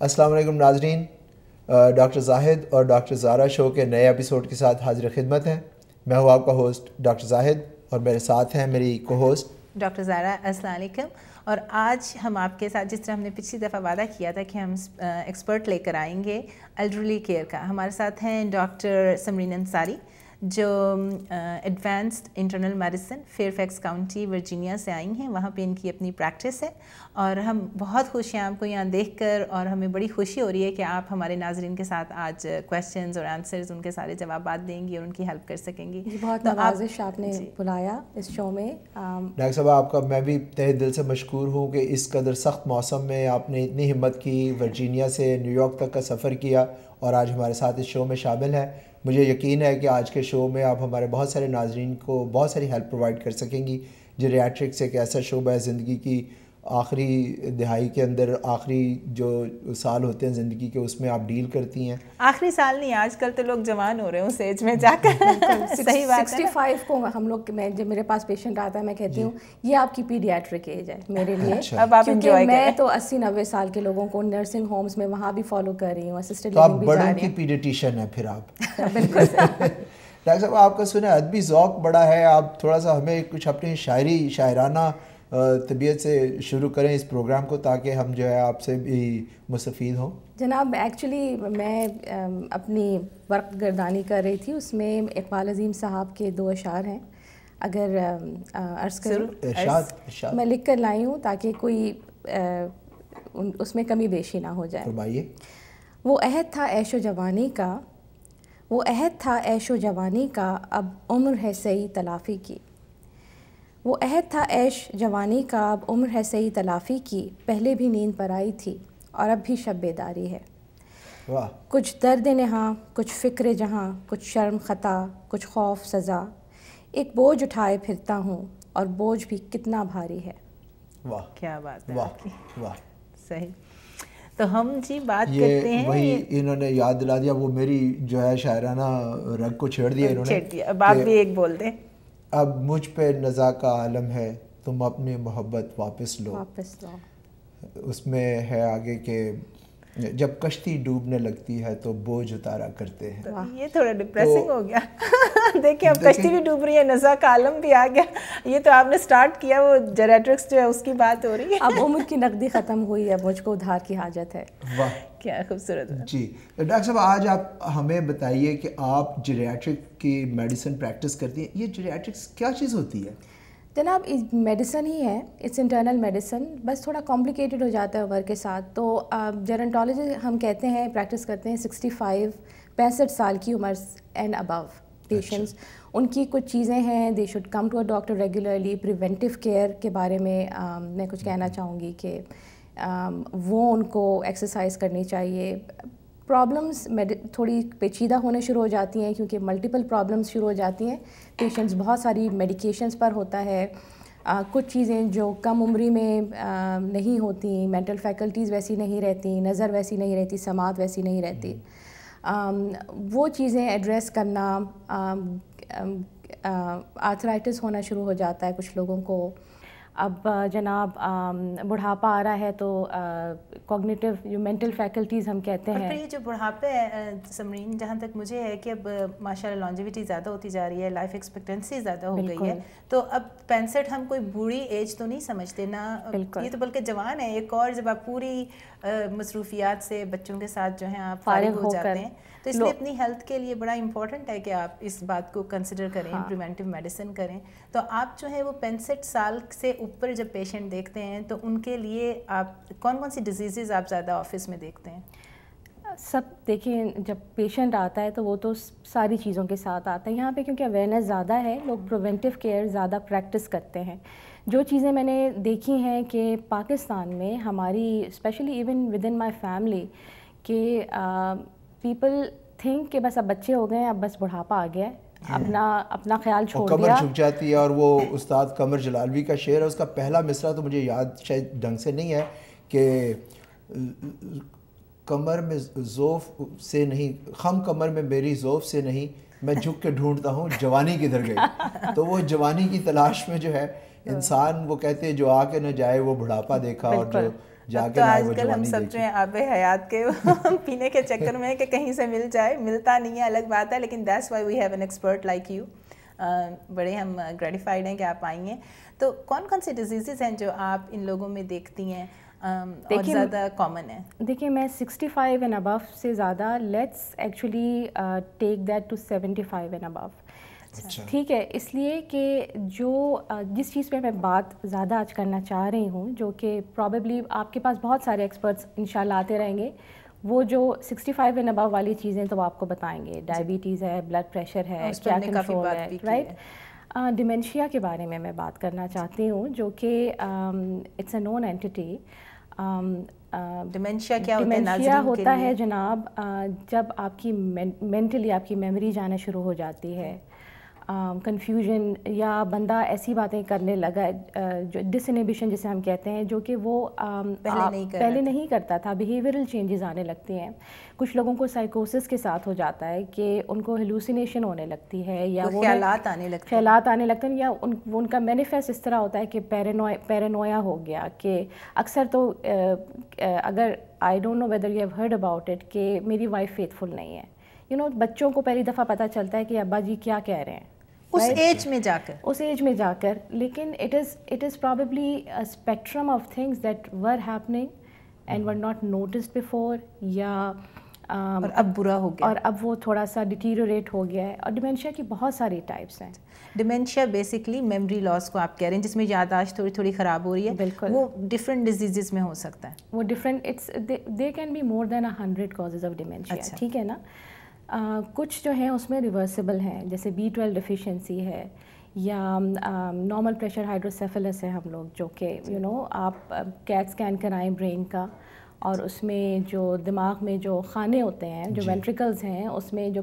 السلام علیکم ناظرین، ڈاکٹر زاہد اور ڈاکٹر زارا شو کے نئے ایپیسوڈ کے ساتھ حاضر خدمت ہیں۔ میں ہوں آپ کا ہوسٹ ڈاکٹر زاہد اور میرے ساتھ ہیں میری کو ہوسٹ ڈاکٹر زارا۔ السلام علیکم۔ اور آج ہم آپ کے ساتھ، جس طرح ہم نے پچھلی دفعہ وعدہ کیا تھا کہ ہم ایکسپرٹ لے کر آئیں گے ایلڈرلی کیئر کا، ہمارے ساتھ ہیں ڈاکٹر سمرین انصاری جو advanced internal medicine Fairfax County Virginia سے آئی ہیں، وہاں پہ ان کی اپنی پریکٹس ہے اور ہم بہت خوش ہیں آپ کو یہاں دیکھ کر، اور ہمیں بڑی خوشی ہو رہی ہے کہ آپ ہمارے ناظرین کے ساتھ آج کویسچنز اور آنسرز ان کے سارے جوابات دیں گی اور ان کی ہیلپ کر سکیں گی۔ بہت نوازش آپ نے بلایا اس شو میں۔ ڈاکٹر صاحب آپ کا میں بھی تہہ دل سے مشکور ہوں کہ اس قدر سخت موسم میں آپ نے اتنی ہمت کی، ورجینیا سے نیو یارک تک کا سفر کیا اور آج ہمارے ساتھ اس شو میں شامل ہیں۔ مجھے یقین ہے کہ آج کے شو میں آپ ہمارے بہت سارے ناظرین کو بہت ساری ہیلپ پرووائڈ کر سکیں گی۔ جیریاٹرکس ایک ایسا شعبہ ہے زندگی کی آخری دہائی کے اندر، آخری جو سال ہوتے ہیں زندگی کے، اس میں آپ ڈیل کرتی ہیں۔ آخری سال نہیں، آج کل تو لوگ جوان ہو رہے ہیں اس ایج میں جا کر۔ صحیح بات ہے۔ 65 کو ہم لوگ، میں جب میرے پاس پیشنٹ آتا ہے میں کہتی ہوں یہ آپ کی پیڈیاٹرک ایج ہے میرے لیے، اب آپ انجوائے کریں۔ میں تو 80-90 سال کے لوگوں کو نرسنگ ہومز میں وہاں بھی فالو کر رہی ہوں، اسسٹڈ تو آپ لیونگ بھی جا بڑوں رہی کی ہوں۔ پیڈیٹیشین ہیں پھر آپ۔ بالکل۔ ڈاکٹر صاحب آپ کا سنا ادبی ذوق بڑا ہے، آپ تھوڑا سا ہمیں کچھ اپنی شاعرانہ طبیعت سے شروع کریں اس پروگرام کو تاکہ ہم جو ہے آپ سے بھی مستفید ہوں۔ جناب ایکچولی میں اپنی وقت گردانی کر رہی تھی، اس میں اقبال عظیم صاحب کے 2 اشعار ہیں، اگر عرض کروں؟ ارشاد میں لکھ کر لائی ہوں تاکہ کوئی اس میں کمی بیشی نہ ہو جائے۔ فرمائیے۔ وہ عہد تھا عیش و جوانی کا، وہ عہد تھا عیش و جوانی کا، اب عمر ہے سعی تلافی کی۔ وہ عہد تھا عیش جوانی کا، اب عمر ہے سعی تلافی کی، پہلے بھی نیند پر آئی تھی اور اب بھی شب بیداری ہے۔ واہ۔ کچھ درد نہاں، کچھ فکر جہاں، کچھ شرم خطا، کچھ خوف سزا، ایک بوجھ اٹھائے پھرتا ہوں اور بوجھ بھی کتنا بھاری ہے۔ واہ کیا بات ہے آپ کی۔ واہ۔ صحیح۔ تو ہم جی بات کرتے ہیں، وہی انہوں نے یاد دلا دیا، وہ میری جو ہے شاعرانہ رگ کو چھیڑ دیا انہوں نے۔ چھیڑ دیا۔ اب آپ بھی ایک بول دیں۔ اب مجھ پہ نزا کا عالم ہے، تم اپنی محبت واپس لو۔ اس میں ہے آگے کہ جب کشتی ڈوبنے لگتی ہے تو بوجھ اتارا کرتے ہیں۔ یہ تھوڑا ڈپریسنگ ہو گیا۔ دیکھیں اب کشتی بھی ڈوب رہی ہے، نزا کا عالم بھی آ گیا۔ یہ تو آپ نے سٹارٹ کیا، وہ جیریاٹرکس جو ہے اس کی بات ہو رہی ہے۔ اب عمر کی نقدی ختم ہوئی ہے، مجھ کو ادھار کی حاجت ہے۔ واہ کیا خوبصورت ہے۔ جی ڈاکٹر صاحب آج آپ ہمیں بتائیے کہ آپ جیریاٹرک کی میڈیسن پریکٹس کرتی ہیں، یہ جیریاٹرکس کیا چیز ہوتی ہے؟ جناب میڈیسن ہی ہے، اٹس انٹرنل میڈیسن، بس تھوڑا کمپلیکیٹڈ ہو جاتا ہے عمر کے ساتھ۔ تو جیرنٹالوجی ہم کہتے ہیں، پریکٹس کرتے ہیں 65 سال کی عمر اینڈ ابو پیشنٹس۔ ان کی کچھ چیزیں ہیں، they should come to a doctor regularly. Preventive care کے بارے میں کچھ کہنا چاہوں گی کہ وہ ان کو ایکسرسائز کرنی چاہیے۔ پرابلمس تھوڑی پیچیدہ ہونے شروع ہو جاتی ہیں کیونکہ ملٹیپل پرابلمس شروع ہو جاتی ہیں، پیشنٹس بہت ساری میڈیکیشنز پر ہوتا ہے۔ کچھ چیزیں جو کم عمری میں نہیں ہوتی، مینٹل فیکلٹیز ویسی نہیں رہتی، نظر ویسی نہیں رہتی، سماعت ویسی نہیں رہتی، وہ چیزیں ایڈریس کرنا۔ آرتھرائٹس ہونا شروع ہو جاتا ہے کچھ لوگوں کو۔ اب جناب بڑھاپا آ رہا ہے تو کوگنیٹیو جو مینٹل فیکلٹیز ہم کہتے ہیں، اور پھر یہ جو بڑھاپے ہے سمرین، جہاں تک مجھے ہے کہ اب ماشاء اللہ لانجیوٹی زیادہ ہوتی جا رہی ہے، لائف ایکسپیکٹنسی زیادہ ہو گئی ہے، تو اب 65 ہم کوئی بوڑھی ایج تو نہیں سمجھتے نا، یہ تو بلکہ جوان ہے ایک اور، جب آپ پوری مصروفیات سے بچوں کے ساتھ جو ہیں آپ فارغ ہو جاتے ہیں، تو اس لیے اپنی ہیلتھ کے لیے بڑا امپورٹنٹ ہے کہ آپ اس بات کو کنسیڈر کریں، پریونٹیو میڈیسن کریں۔ تو آپ جو ہے وہ 65 سال سے اوپر جب پیشنٹ دیکھتے ہیں تو ان کے لیے آپ کون کون سی ڈیزیزز آپ زیادہ آفس میں دیکھتے ہیں؟ سب دیکھیں، جب پیشنٹ آتا ہے تو وہ تو ساری چیزوں کے ساتھ آتا ہے۔ یہاں پہ کیونکہ اویئرنیس زیادہ ہے، لوگ پریونٹیو کیئر زیادہ پریکٹس کرتے ہیں۔ جو چیزیں میں نے دیکھی ہیں کہ پاکستان میں ہماری especially even with in my family, کہ پیپل تھنک کہ بس اب بچے ہو گئے ہیں، اب بس بڑھاپا آ گیا ہے، اپنا خیال چھوڑ دیا، کمر جھک جاتی ہے۔ اور وہ استاد قمر جلالوی کا شعر ہے، اس کا پہلا مصرع تو مجھے یاد شاید ڈھنگ سے نہیں ہے کہ کمر میں ذوف سے نہیں، خم کمر میں میری ذوف سے نہیں، میں جھک کے ڈھونڈتا ہوں جوانی کدھر گئی۔ تو وہ جوانی کی تلاش میں جو ہے انسان، وہ کہتے ہیں جو آ کے نہ جائے وہ بڑھاپا دیکھا، اور جو جا کے آج کل ہم سب جو ہیں آب حیات کے پینے کے چکر میں کہ کہیں سے مل جائے, ملتا نہیں ہے الگ بات ہے, لیکن that's why we have an expert like you. بڑے ہم گریٹیفائڈ ہیں کہ آپ آئی ہیں. تو کون کون سی ڈیزیزز ہیں جو آپ ان لوگوں میں دیکھتی ہیں اور زیادہ کامن ہے؟ دیکھیے میں 65 اینڈ ابو سے زیادہ, let's actually take that to 75 and ابو. ٹھیک ہے, اس لیے کہ جس چیز پہ میں بات زیادہ آج کرنا چاہ رہی ہوں, جو کہ پرابیبلی آپ کے پاس بہت سارے ایکسپرٹس انشاءاللہ آتے رہیں گے, وہ جو 65 اینڈ ابو والی چیزیں تو وہ آپ کو بتائیں گے. ڈائبٹیز ہے, بلڈ پریشر ہے, کیا کنٹرول ہے, رائٹ. ڈیمینشیا کے بارے میں بات کرنا چاہتی ہوں, جو کہ اٹس اے نون اینٹی. ڈیمینشیا کیا ہوتا ہے جناب, جب آپ کی مینٹلی آپ کی میموری جانا شروع ہو جاتی ہے, کنفیوژن, یا بندہ ایسی باتیں کرنے لگا جو ڈس انہیبیشن جسے ہم کہتے ہیں, جو کہ وہ پہلے نہیں کرتا تھا. بیہیویئرل چینجز آنے لگتے ہیں. کچھ لوگوں کو سائیکوسس کے ساتھ ہو جاتا ہے کہ ان کو ہیلوسینیشن ہونے لگتی ہے, یا وہ خیالات آنے لگتے ہیں, یا ان کا مینیفیسٹ اس طرح ہوتا ہے کہ پیرانویا ہو گیا. کہ اکثر تو اگر I don't know whether you have heard about it کہ میری وائف فیتھفل نہیں ہے, بچوں کو پہلی دفعہ پتہ چلتا ہے کہ ابا جی کیا کہہ رہے ہیں اس ایج میں جا کر, لیکن it is probably a spectrum of things that were happening and were not noticed before, یا اور اب برا ہو گیا, اور اب وہ تھوڑا سا ڈیٹیریوریٹ ہو گیا ہے. اور ڈیمینشیا کی بہت ساری ٹائپس ہیں. ڈیمینشیا بیسکلی میموری لاس کو آپ کہہ رہے ہیں, جس میں یادداشت تھوڑی خراب ہو رہی ہے. بالکل, وہ ڈفرینٹ ڈیزیزز میں ہو سکتا ہے. وہ different, they can be more than 100 causes of dementia. ٹھیک ہے نا. کچھ جو ہیں اس میں ریورسیبل ہیں, جیسے B12 ڈیفیشنسی ہے, یا نارمل پریشر ہائیڈروسیفلس ہے ہم لوگ, جو کہ آپ کیٹ اسکین کرائیں برین کا, اور اس میں جو دماغ میں جو خانے ہوتے ہیں, جو وینٹریکلز ہیں, اس میں جو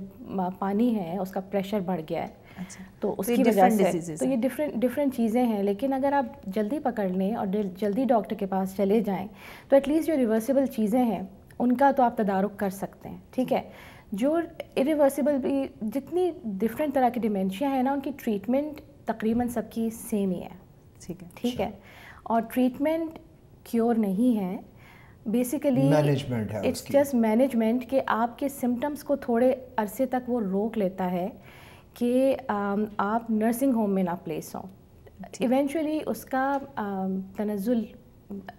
پانی ہے اس کا پریشر بڑھ گیا ہے. تو اس کی وجہ سے تو یہ ڈفرینٹ چیزیں ہیں. لیکن اگر آپ جلدی پکڑ لیں اور جلدی ڈاکٹر کے پاس چلے جائیں تو ایٹ لیسٹ جو ریورسیبل چیزیں ہیں ان کا تو آپ تدارک کر سکتے ہیں. ٹھیک ہے. جو ایریورسیبل بھی جتنی ڈفرینٹ طرح کی ڈیمینشیا ہے نا, ان کی ٹریٹمنٹ تقریباً سب کی سیم ہی ہے. ٹھیک ہے. اور ٹریٹمنٹ کیور نہیں ہے, بیسیکلی اٹس جسٹ مینجمنٹ, کہ آپ کے سمٹمس کو تھوڑے عرصے تک وہ روک لیتا ہے کہ آپ نرسنگ ہوم میں نہ پلیس ہوں. ایونچولی اس کا تنزل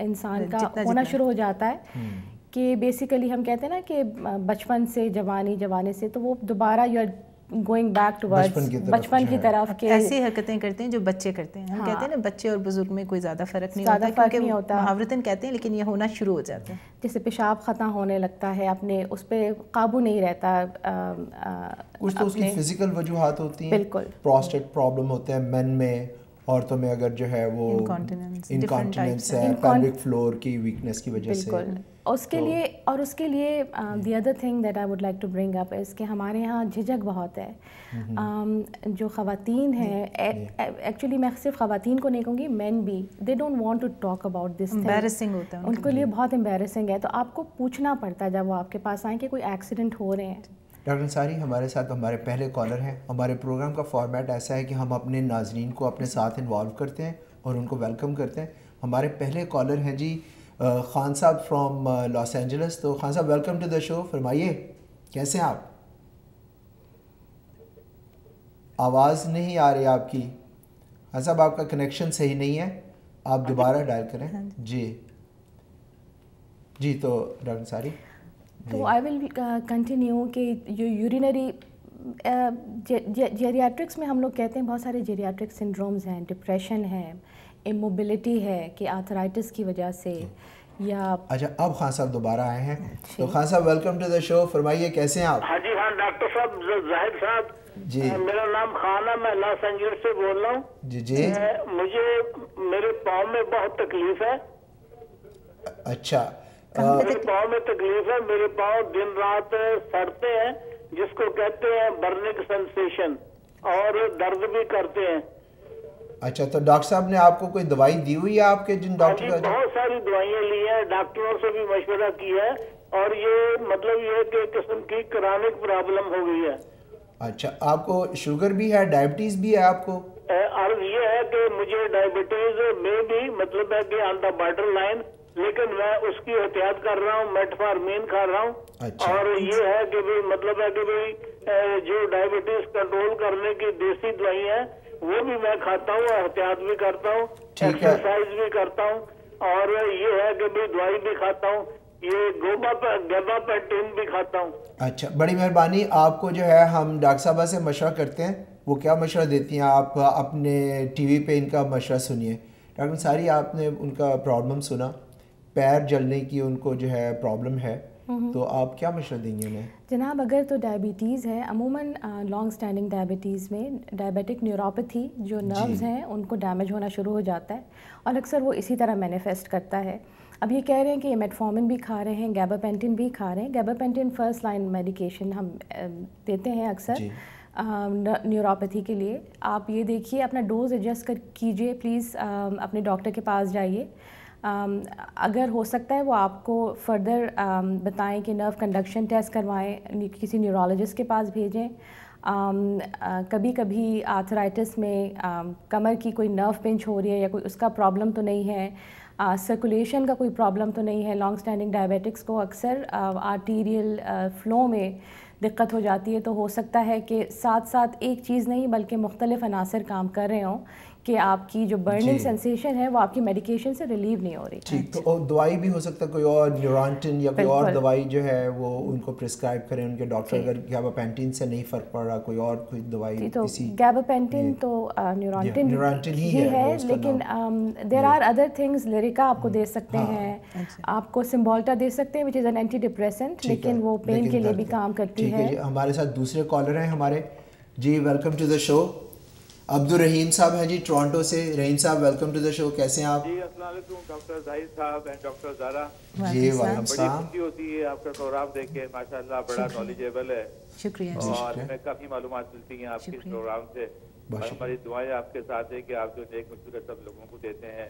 انسان کا ہونا شروع ہو جاتا ہے, کہ بیسیکلی ہم کہتے ہیں نا کہ بچپن سے جوانی سے, تو وہ دوبارہ you are going back to بچپن کی طرف. کہ ایسی حرکتیں کرتے ہیں جو بچے کرتے ہیں. ہم کہتے ہیں نا بچے اور بزرگ میں کوئی زیادہ فرق نہیں ہوتا, محاورتاً کہتے ہیں, لیکن یہ ہونا شروع ہو جاتا ہے. جیسے پیشاب ختم ہونے لگتا ہے, اپنے اس پہ قابو نہیں رہتا. کچھ تو اس کی فزیکل وجوہات ہوتی ہیں. بالکل. پروسٹیٹ پرابلم ہوتے ہیں مین میں, عورتوں میں اگر جو ہے وہ انکانٹیننس ہے, پیلوک فلور کی ویکنس کی وجہ سے. بالکل. اس کے لیے the other thing that I would like to bring up is کہ ہمارے یہاں جھجک بہت ہے. جو خواتین ہیں, ایکچولی میں صرف خواتین کو نہیں کہوں گی, مین بھی, they don't want to talk about this. Embarrassing ہوتا ہے ان کے لیے, بہت امبیرسنگ ہے. تو آپ کو پوچھنا پڑتا ہے جب وہ آپ کے پاس آئیں کہ کوئی ایکسیڈنٹ ہو رہے ہیں. ڈاکٹر انصاری ہمارے ساتھ ہمارے پہلے کالر ہیں. ہمارے پروگرام کا فارمیٹ ایسا ہے کہ ہم اپنے ناظرین کو اپنے ساتھ انوالو کرتے ہیں اور ان کو ویلکم کرتے ہیں. ہمارے پہلے کالر ہیں جی خان صاحب فرام لاس اینجلس. تو خان صاحب ویلکم ٹو دا شو. فرمائیے کیسے ہیں آپ؟ آواز نہیں آ رہی آپ کی. خان صاحب آپ کا کنیکشن صحیح نہیں ہے, آپ دوبارہ ڈائل کریں. جی تو ڈاکٹر انصاری. تو آئی ول کنٹینیو کہ جو یورینری جیریاٹرکس میں ہم لوگ کہتے ہیں بہت سارے جیریاٹرک سنڈرومز ہیں. ڈپریشن ہے, اموبلٹی ہے کہ آرتھرائٹس کی وجہ سے, یا اچھا اب خان صاحب دوبارہ آئے ہیں. تو خان صاحب ویلکم ٹو دا شو. فرمائیے کیسے ہیں آپ؟ ہاں جی ہاں ڈاکٹر صاحب, زاہد صاحب جی. میرا نام خان ہے, میں لاس اینجلس سے بول رہا ہوں. جی. مجھے میرے پاؤں میں بہت تکلیف ہے. اچھا. میرے پاؤں میں تکلیف ہے, میرے پاؤں دن رات سڑتے ہیں, جس کو کہتے ہیں برننگ سینسیشن, اور درد بھی کرتے ہیں. اچھا تو ڈاکٹر صاحب نے آپ کو کوئی دوائی دی ہوئی ہے آپ کے جن ڈاکٹر کا؟ بہت ساری دوائیاں لی ہیں, ڈاکٹروں سے بھی مشورہ کیا ہے, اور یہ مطلب یہ کہ قسم کی کرونک پرابلم ہو گئی ہے. اچھا آپ کو شوگر بھی ہے, ڈائبٹیز بھی ہے آپ کو؟ عرض یہ ہے کہ مجھے ڈائبٹیز میں بھی مطلب ہے کہ آن دا بارڈر لائن لیکن میں اس کی احتیاط کر رہا ہوں, میٹفارمین کھا رہا ہوں. اور یہ ہے کہ بھائی مطلب ہے کہ بھائی جو ڈائبٹیز کنٹرول کرنے کی دیسی دوائی ہیں وہ بھی میں کھاتا ہوں, احتیاط بھی کرتا ہوں, ایکسرسائز بھی کرتا ہوں, اور یہ ہے کہ بھائی دوائی بھی کھاتا ہوں, یہ گیباپینٹین بھی کھاتا ہوں. اچھا, بڑی مہربانی. آپ کو جو ہے ہم ڈاکٹر صاحبہ سے مشورہ کرتے ہیں, وہ کیا مشورہ دیتی ہیں آپ اپنے ٹی وی پہ ان کا مشورہ سنیے. ڈاکٹر انصاری, آپ نے ان کا پرابلم سنا, پیر جلنے کی ان کو جو ہے پرابلم ہے, تو آپ کیا مشورہ دیں گے انہیں؟ جناب اگر تو ڈائبٹیز ہے, عموماً لانگ سٹینڈنگ ڈائبٹیز میں ڈائبیٹک نیوروپیتھی جو نروز ہیں ان کو ڈیمیج ہونا شروع ہو جاتا ہے, اور اکثر وہ اسی طرح مینیفیسٹ کرتا ہے. اب یہ کہہ رہے ہیں کہ یہ میٹفارمن بھی کھا رہے ہیں, گیباپینٹین بھی کھا رہے ہیں. گیباپینٹین فرسٹ لائن میڈیکیشن ہم دیتے ہیں اکثر نیوروپیتھی کے لیے. آپ یہ دیکھیے, اپنا ڈوز ایڈجسٹ کیجیے پلیز, اپنے ڈاکٹر کے پاس جائیے. اگر ہو سکتا ہے وہ آپ کو فردر بتائیں کہ نرو کنڈکشن ٹیسٹ کروائیں, کسی نیورولوجسٹ کے پاس بھیجیں. کبھی کبھی آرتھرائٹس میں کمر کی کوئی نرو پنچ ہو رہی ہے یا کوئی اس کا پرابلم تو نہیں ہے, سرکولیشن کا کوئی پرابلم تو نہیں ہے. لانگ سٹینڈنگ ڈائبیٹکس کو اکثر آرٹیریل فلو میں دقت ہو جاتی ہے, تو ہو سکتا ہے کہ ساتھ ساتھ ایک چیز نہیں بلکہ مختلف عناصر کام کر رہے ہوں کہ آپ کی جو برننگ سینسیشن ہے وہ آپ کی میڈیکیشن سے ریلیو نہیں ہو رہی. ٹھیک, تو دوائی بھی ہو سکتا ہے کوئی اور نیورانٹن یا کوئی اور دوائی جو ہے وہ ان کو پرسکرائب کریں ان کے ڈاکٹر, اگر گیباپینٹین سے نہیں فرق پڑ رہا کوئی اور کوئی دوائی. تو گیباپینٹین تو نیورانٹن ہی ہے, لیکن دیر آر ادر تھنگز. لیریکا آپ کو دے سکتے ہیں, آپ کو سمبولٹا دے سکتے ہیں وچ از این اینٹی ڈپریسنٹ, لیکن وہ پین کے لیے بھی کام کرتی ہے. ہمارے ساتھ دوسرے کالر ہیں ہمارے. جی ویلکم ٹو دا شو. عبدالرحیم صاحب ہیں جی ٹورانٹو سے. رحیم صاحب ویلکم ٹو دا شو, کیسے ہیں آپ؟ جی السلام علیکم ڈاکٹر ظاہر صاحب اینڈ ڈاکٹر زارا. جی وعلیکم السلام. بڑی خوشی ہوتی ہے آپ کا پروگرام دیکھ کے, ماشاءاللہ بڑا نالجیبل ہے. شکریہ. اور ہمیں کافی معلومات ملتی ہیں آپ کے پروگرام سے, اور ہماری دعائیں آپ کے ساتھ ہے کہ آپ جو نیک مشورے سب لوگوں کو دیتے ہیں.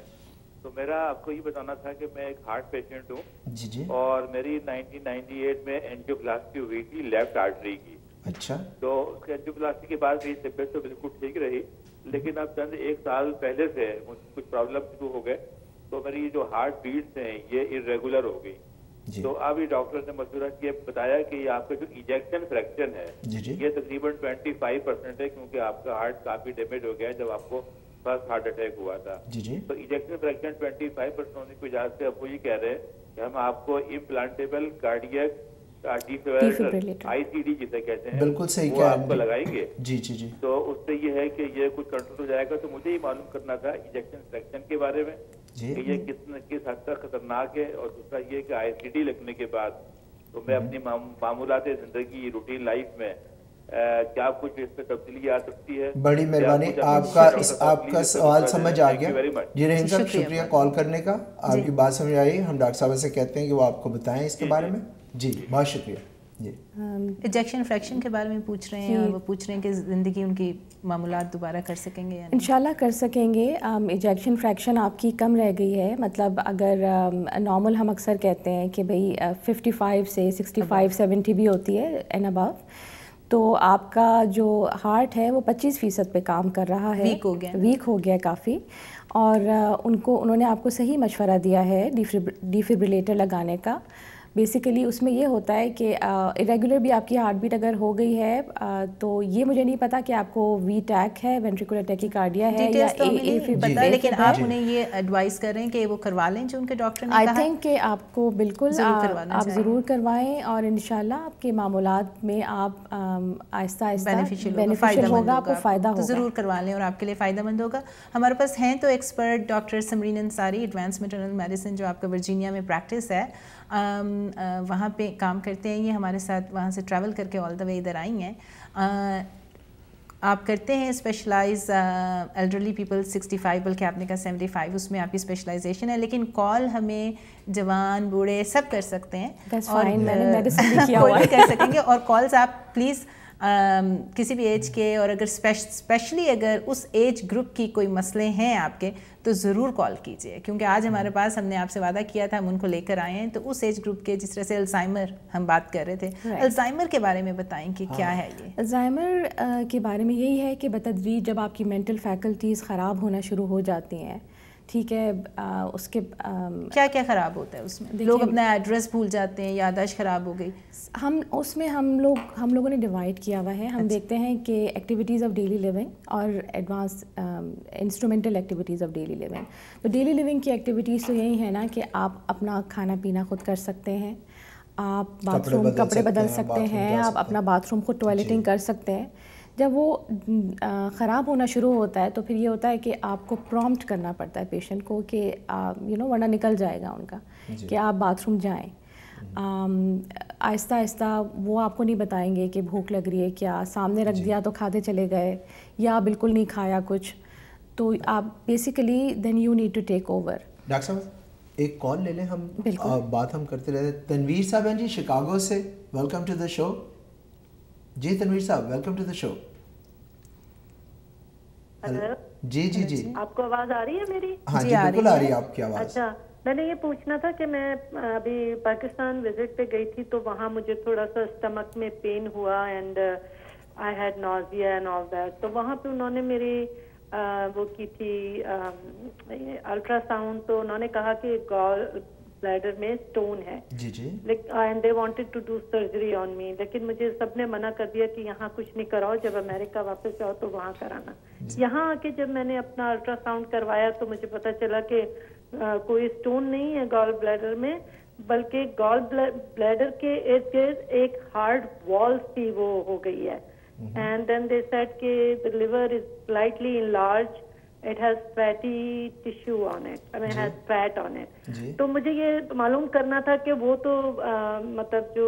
تو میرا آپ کو یہ بتانا تھا کہ میں ایک ہارٹ پیشنٹ ہوں, اور میری 1998 میں اینجیوپلاسٹی ہوئی تھی لیفٹ آرٹری کی. اچھا. تو اس کے اینجیوپلاسٹی کے بعد میری طبیعت تو بالکل ٹھیک رہی, لیکن اب چند ایک سال پہلے سے کچھ پرابلم شروع ہو گئے, تو میری جو ہارٹ بیٹس ہیں یہ ارریگولر ہو گئی. تو ابھی ڈاکٹر نے مشورہ کیا, بتایا کہ یہ آپ کا جو ایجیکشن فریکشن ہے یہ تقریباً 25% ہے, کیونکہ آپ کا ہارٹ کافی ڈیمیج ہو گیا ہے جب آپ کو فرسٹ ہارٹ اٹیک ہوا تھا. تو ایجیکشن فریکشن 25% ہونے کی وجہ سے اب وہ یہ کہہ رہے ہیں کہ ہم آپ کو امپلانٹیبل کارڈیاک آئی سی ڈی جسے کہتے ہیں, بالکل صحیح, وہ آپ کو لگائیں گے. جی جی جی. تو اس سے یہ ہے کہ یہ کچھ کنٹرول ہو جائے گا. تو مجھے یہ معلوم کرنا تھا ایجیکشن فریکشن کے بارے میں کہ یہ کس حد تک خطرناک ہے, اور دوسرا یہ کہ آئی سی ڈی لگنے کے بعد تو میں اپنی معمولات زندگی روٹین لائف میں کیا کچھ اس پہ تبدیلی آ سکتی ہے. بڑی مہربانی, آپ کا سوال سمجھ آ گیا. جی رحیم صاحب شکریہ کال کرنے کا, آپ کی بات سمجھ آئی. ہم ڈاکٹر صاحب سے کہتے ہیں کہ وہ آپ کو بتائیں اس کے بارے میں. جی بہت شکریہ. جی ایجیکشن فریکشن کے بارے میں پوچھ رہے ہیں, اور وہ پوچھ رہے ہیں کہ زندگی ان کی معمولات دوبارہ کر سکیں گے. انشاءاللہ کر سکیں گے. ایجیکشن فریکشن آپ کی کم رہ گئی ہے, مطلب اگر نارمل ہم اکثر کہتے ہیں کہ بھئی 55 سے 65-70 بھی ہوتی ہے اینڈ ابو, تو آپ کا جو ہارٹ ہے وہ 25% پہ کام کر رہا ہے, ویک ہو گیا کافی. اور انہوں نے آپ کو صحیح مشورہ دیا ہے ڈیفیبریلیٹر لگانے کا. بیسیکلی اس میں یہ ہوتا ہے کہ ارریگولر بھی آپ کی ہارٹ بیٹ اگر ہو گئی ہے تو یہ مجھے نہیں پتا کہ آپ کو وی ٹیک ہے, وینٹریکولر ٹیکیکارڈیا ہے یا اے فیبریلیٹر, لیکن آپ انہیں یہ ایڈوائز کر رہے ہیں کہ وہ کروا لیں جو ان کے ڈاکٹر نے کہا. آئی تھنک کہ آپ کو بالکل آپ ضرور کروائیں, اور انشاءاللہ آپ کے معمولات میں آپ آہستہ آہستہ بینیفیشل ہوگا, آپ کو فائدہ ہوگا. ضرور کروا لیں اور آپ کے لیے فائدہ مند ہوگا. ہمارے پاس ہیں تو expert doctor Samreen Ansari, advance maternal medicine, جو آپ کا ورجینیا میں پریکٹس ہے, وہاں پہ کام کرتے ہیں. یہ ہمارے ساتھ وہاں سے ٹریول کر کے آل دا وے ادھر آئی ہیں. آپ کرتے ہیں اسپیشلائز ایلڈرلی پیپل 65, بلکہ آپ نے کہا 75, اس میں آپ کی اسپیشلائزیشن ہے, لیکن کال ہمیں جوان بوڑھے سب کر سکتے ہیں, اور کوئی بھی کر سکیں گے. اور کالز آپ پلیز کسی بھی ایج کے, اور اگر اسپیشلی اگر اس ایج گروپ کی کوئی مسئلے ہیں آپ کے, تو ضرور کال کیجیے, کیونکہ آج ہمارے پاس ہم نے آپ سے وعدہ کیا تھا ہم ان کو لے کر آئے ہیں. تو اس ایج گروپ کے, جس طرح سے الزائمر ہم بات کر رہے تھے, الزائمر کے بارے میں بتائیں کہ کیا ہے یہ. الزائمر کے بارے میں یہی ہے کہ بتدریج جب آپ کی مینٹل فیکلٹیز خراب ہونا شروع ہو جاتی ہیں, ٹھیک ہے. اس کے کیا کیا خراب ہوتا ہے اس میں؟ لوگ اپنا ایڈریس بھول جاتے ہیں, یادداشت خراب ہو گئی. ہم لوگوں نے ڈیوائڈ کیا ہوا ہے. ہم دیکھتے ہیں کہ ایکٹیویٹیز آف ڈیلی لیونگ اور advance instrumental activities of daily living. تو ڈیلی لیونگ کی ایکٹیویٹیز تو یہی ہے نا کہ آپ اپنا کھانا پینا خود کر سکتے ہیں, آپ باتھ روم کپڑے بدل سکتے ہیں, آپ اپنا باتھ روم خود ٹوائلٹنگ کر سکتے ہیں. جب وہ خراب ہونا شروع ہوتا ہے تو پھر یہ ہوتا ہے کہ آپ کو پرومپٹ کرنا پڑتا ہے پیشنٹ کو کہ ورنہ نکل جائے گا ان کا کہ آپ باتھ روم جائیں. آہستہ آہستہ وہ آپ کو نہیں بتائیں گے کہ بھوک لگ رہی ہے کیا, سامنے رکھ دیا تو کھاتے چلے گئے, یا بالکل نہیں کھایا کچھ. تو آپ basically then you need to take over. Doctor صاحب ایک کال لے لیں, ہم بات ہم کرتے رہتے. تنویر صاحب ہیں جی شکاگو سے, ویلکم ٹو دا شو. جی تنویر صاحب ویلکم ٹو دا شو. جی جی جی آپ کو آواز آ رہی ہے میری؟ ہاں جی بالکل آ رہی ہے آپ کی آواز. اچھا, میں نے یہ پوچھنا تھا کہ میں ابھی پاکستان وزٹ پہ گئی تھی تو وہاں مجھے تھوڑا سا اسٹمک میں پین ہوا and I had نوزیا and all that. تو وہاں پہ انہوں نے میری وہ کی تھی الٹرا ساؤنڈ, تو انہوں نے کہا کہ گال بلیڈر میں اسٹون ہے. جی جی. And they wanted to do surgery on me, لیکن مجھے سب نے منع کر دیا کہ یہاں کچھ نہیں کراؤ, جب امریکہ واپس جاؤ تو وہاں کرانا. یہاں آ کے جب میں نے اپنا الٹرا ساؤنڈ کروایا تو مجھے پتا چلا کہ کوئی اسٹون نہیں ہے گال بلیڈر میں, بلکہ گال بلیڈر کے ارد گرد ایک ہارڈ وال سی وہ ہو گئی ہے. اینڈ دین دے سیڈ کہ the liver is slightly enlarged, it has fatty tissue on it, I mean it has fat on it. تو مجھے یہ معلوم کرنا تھا کہ وہ تو مطلب جو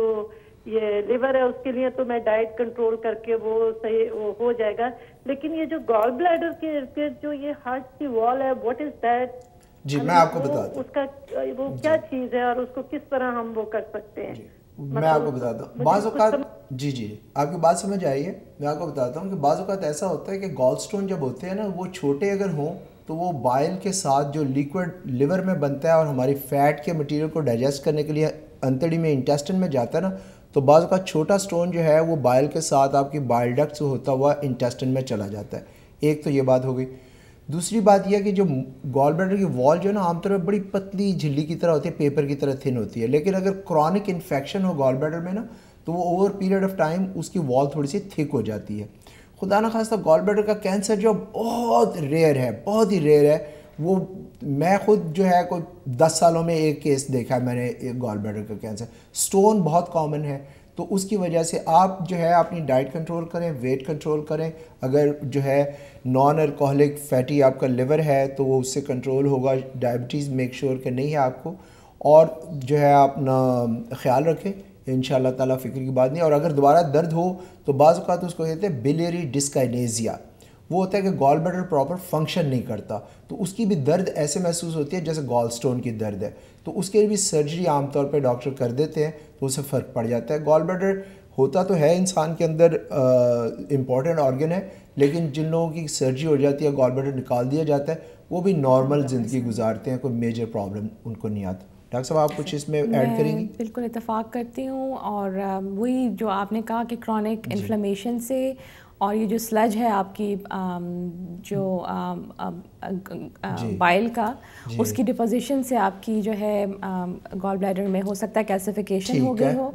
یہ لیور ہے اس کے لیے تو میں ڈائٹ کنٹرول کر کے وہ صحیح وہ ہو جائے گا, لیکن یہ جو گال بلیڈر کے ارد گرد جو یہ ہارڈ سی وال ہے, what is that؟ جی میں آپ کو بتاتا ہوں اس کا وہ کیا چیز ہے اور اس کو کس طرح ہم وہ کر سکتے ہیں. میں آپ کو بتاتا ہوں بعض اوقات, جی جی آپ کی بات سمجھ آئی ہے. میں آپ کو بتاتا ہوں کہ بعض اوقات ایسا ہوتا ہے کہ گال سٹون جب ہوتے ہیں نا, وہ چھوٹے اگر ہوں تو وہ بائل کے ساتھ جو لیکوڈ لیور میں بنتا ہے اور ہماری فیٹ کے مٹیریل کو ڈائجسٹ کرنے کے لیے انتڑی میں انٹیسٹن میں جاتا ہے نا, تو بعض اوقات چھوٹا سٹون جو ہے وہ بائل کے ساتھ آپ کی بائل ڈکٹ سے ہوتا ہوا انٹیسٹن میں چلا جاتا ہے. ایک تو یہ بات ہو گئی. دوسری بات یہ کہ جو گال بلیڈر کی وال جو ہے نا عام طور پر بڑی پتلی جھلی کی طرح ہوتی ہے, پیپر کی طرح تھن ہوتی ہے, لیکن اگر کرونک انفیکشن ہو گال بلیڈر میں نا تو وہ اوور پیریڈ آف ٹائم اس کی وال تھوڑی سی تھک ہو جاتی ہے. خدا نخواستہ گال بلیڈر کا کینسر جو بہت ریئر ہے, بہت ہی ریئر ہے. وہ میں خود جو ہے کوئی 10 سالوں میں ایک کیس دیکھا ہے میں نے گال بلیڈر کا کینسر. سٹون بہت کامن ہے, تو اس کی وجہ سے آپ جو ہے اپنی ڈائٹ کنٹرول کریں, ویٹ کنٹرول کریں. اگر جو ہے نان الکوہلک فیٹی آپ کا لیور ہے تو وہ اس سے کنٹرول ہوگا. ڈائبٹیز میک شیور کہ نہیں ہے آپ کو, اور جو ہے اپنا خیال رکھیں, انشاء اللہ تعالیٰ فکر کی بات نہیں. اور اگر دوبارہ درد ہو تو بعض اوقات اس کو کہتے ہیں بلیری ڈسکائنیزیا. وہ ہوتا ہے کہ گال بلیڈر پراپر فنکشن نہیں کرتا, تو اس کی بھی درد ایسے محسوس ہوتی ہے جیسے گال سٹون کی درد ہے. تو اس کے لیے بھی سرجری عام طور پہ ڈاکٹر کر دیتے ہیں, تو اسے فرق پڑ جاتا ہے. گال بلیڈر ہوتا تو ہے انسان کے اندر امپورٹنٹ آرگن ہے, لیکن جن لوگوں کی سرجری ہو جاتی ہے گال بلیڈر نکال دیا جاتا ہے, وہ بھی نارمل زندگی گزارتے ہیں, کوئی میجر پرابلم ان کو نہیں آتا. ڈاکٹر صاحب آپ کچھ اس میں ایڈ کریں گی؟ بالکل اتفاق کرتی ہوں. اور وہی جو آپ نے کہا کہ کرونک انفلیمیشن سے اور یہ جو سلج ہے آپ کی جو بائل کا, اس کی ڈپوزیشن سے آپ کی جو ہے گال بلیڈر میں ہو سکتا ہے کیلسیفیکیشن ہو گئی ہو.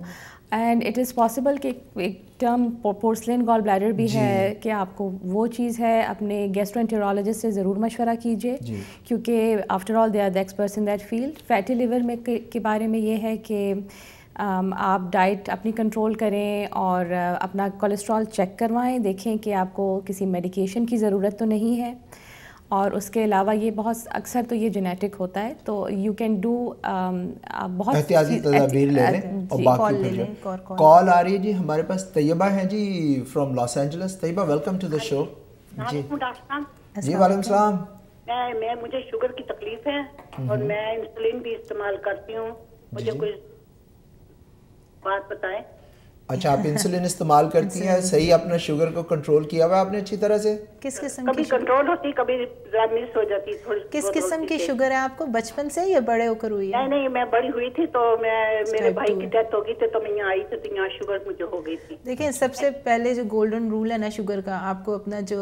اینڈ اٹ از پاسبل کہ ایک ٹرم پورسلین گال بلیڈر بھی ہے کہ آپ کو وہ چیز ہے. اپنے گیسٹرونٹرولوجسٹ سے ضرور مشورہ کیجیے, کیونکہ after all they are the experts in that field. Fatty liver میں کے بارے میں یہ ہے کہ آپ ڈائٹ اپنی کنٹرول کریں اور اپنا کولیسٹرول چیک کروائیں, دیکھیں کہ آپ کو کسی میڈیکیشن کی ضرورت تو نہیں ہے. اور اس کے علاوہ یہ بہت اکثر تو یہ جینیٹک ہوتا ہے, تو یو کین ڈو بہت احتیاطی تدابیر لے لیں. اور باقی پھر کال آ رہی ہے جی ہمارے پاس. طیبہ ہیں جی from Los Angeles. Tayyaba welcome to the show. جی جی وعلیکم السلام. میں مجھے شوگر کی تکلیف ہے اور میں انسولین بھی استعمال کرتی ہوں, مجھے کوئی بات بتائیں. اچھا آپ انسولین استعمال کرتی ہیں, صحیح اپنا شوگر کو کنٹرول کیا ہوا ہے آپ نے اچھی طرح سے؟ کس قسم کی کنٹرول ہوتی, کبھی مس ہو جاتی تھوڑی. کس قسم کی شوگر ہے آپ کو, بچپن سے یا بڑے ہو کر ہوئی ہے؟ نہیں میں بڑی ہوئی تھی تو میرے بھائی کی ڈیتھ ہو گئی تھی, تو میں یہاں آئی تھی تو یہاں شوگر مجھے ہو گئی تھی. دیکھیں سب سے پہلے جو گولڈن رول ہے نا شوگر کا, آپ کو اپنا جو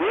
2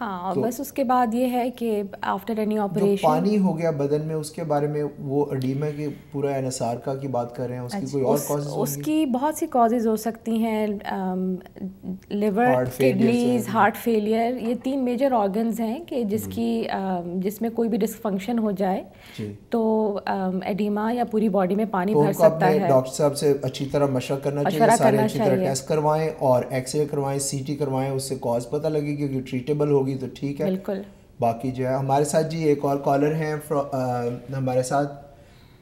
ہاں بس اس کے بعد یہ ہے کہ آفٹر اینی آپریشن پانی ہو گیا بدن میں، اس کے بارے میں وہ ایڈیما کی پورا انحصار کا کی بات کر رہے ہیں، اس کی کوئی اور کازز ہوں گی؟ اس کی بہت سی کازز ہو سکتی ہیں، لیور، کڈنیز، ہارٹ فیلئر، یہ 3 میجر آرگنز ہیں کہ جس میں کوئی بھی ڈسفنکشن ہو جائے تو ایڈیما یا پوری باڈی میں پانی بھر سکتا ہے۔ ڈاکٹر صاحب سے اچھی طرح مشورہ کرنا چاہیے، سارے اچھی طرح ٹیسٹ کروائیں اور ایکس رے کروائیں، سی ٹی کروائیں، اس سے کاز پتہ لگے گی کہ ٹریٹیبل ہوگی تو ٹھیک ہے۔ بالکل۔ باقی جو ہے ہمارے ساتھ جی ایک اور کالر ہیں ہمارے ساتھ،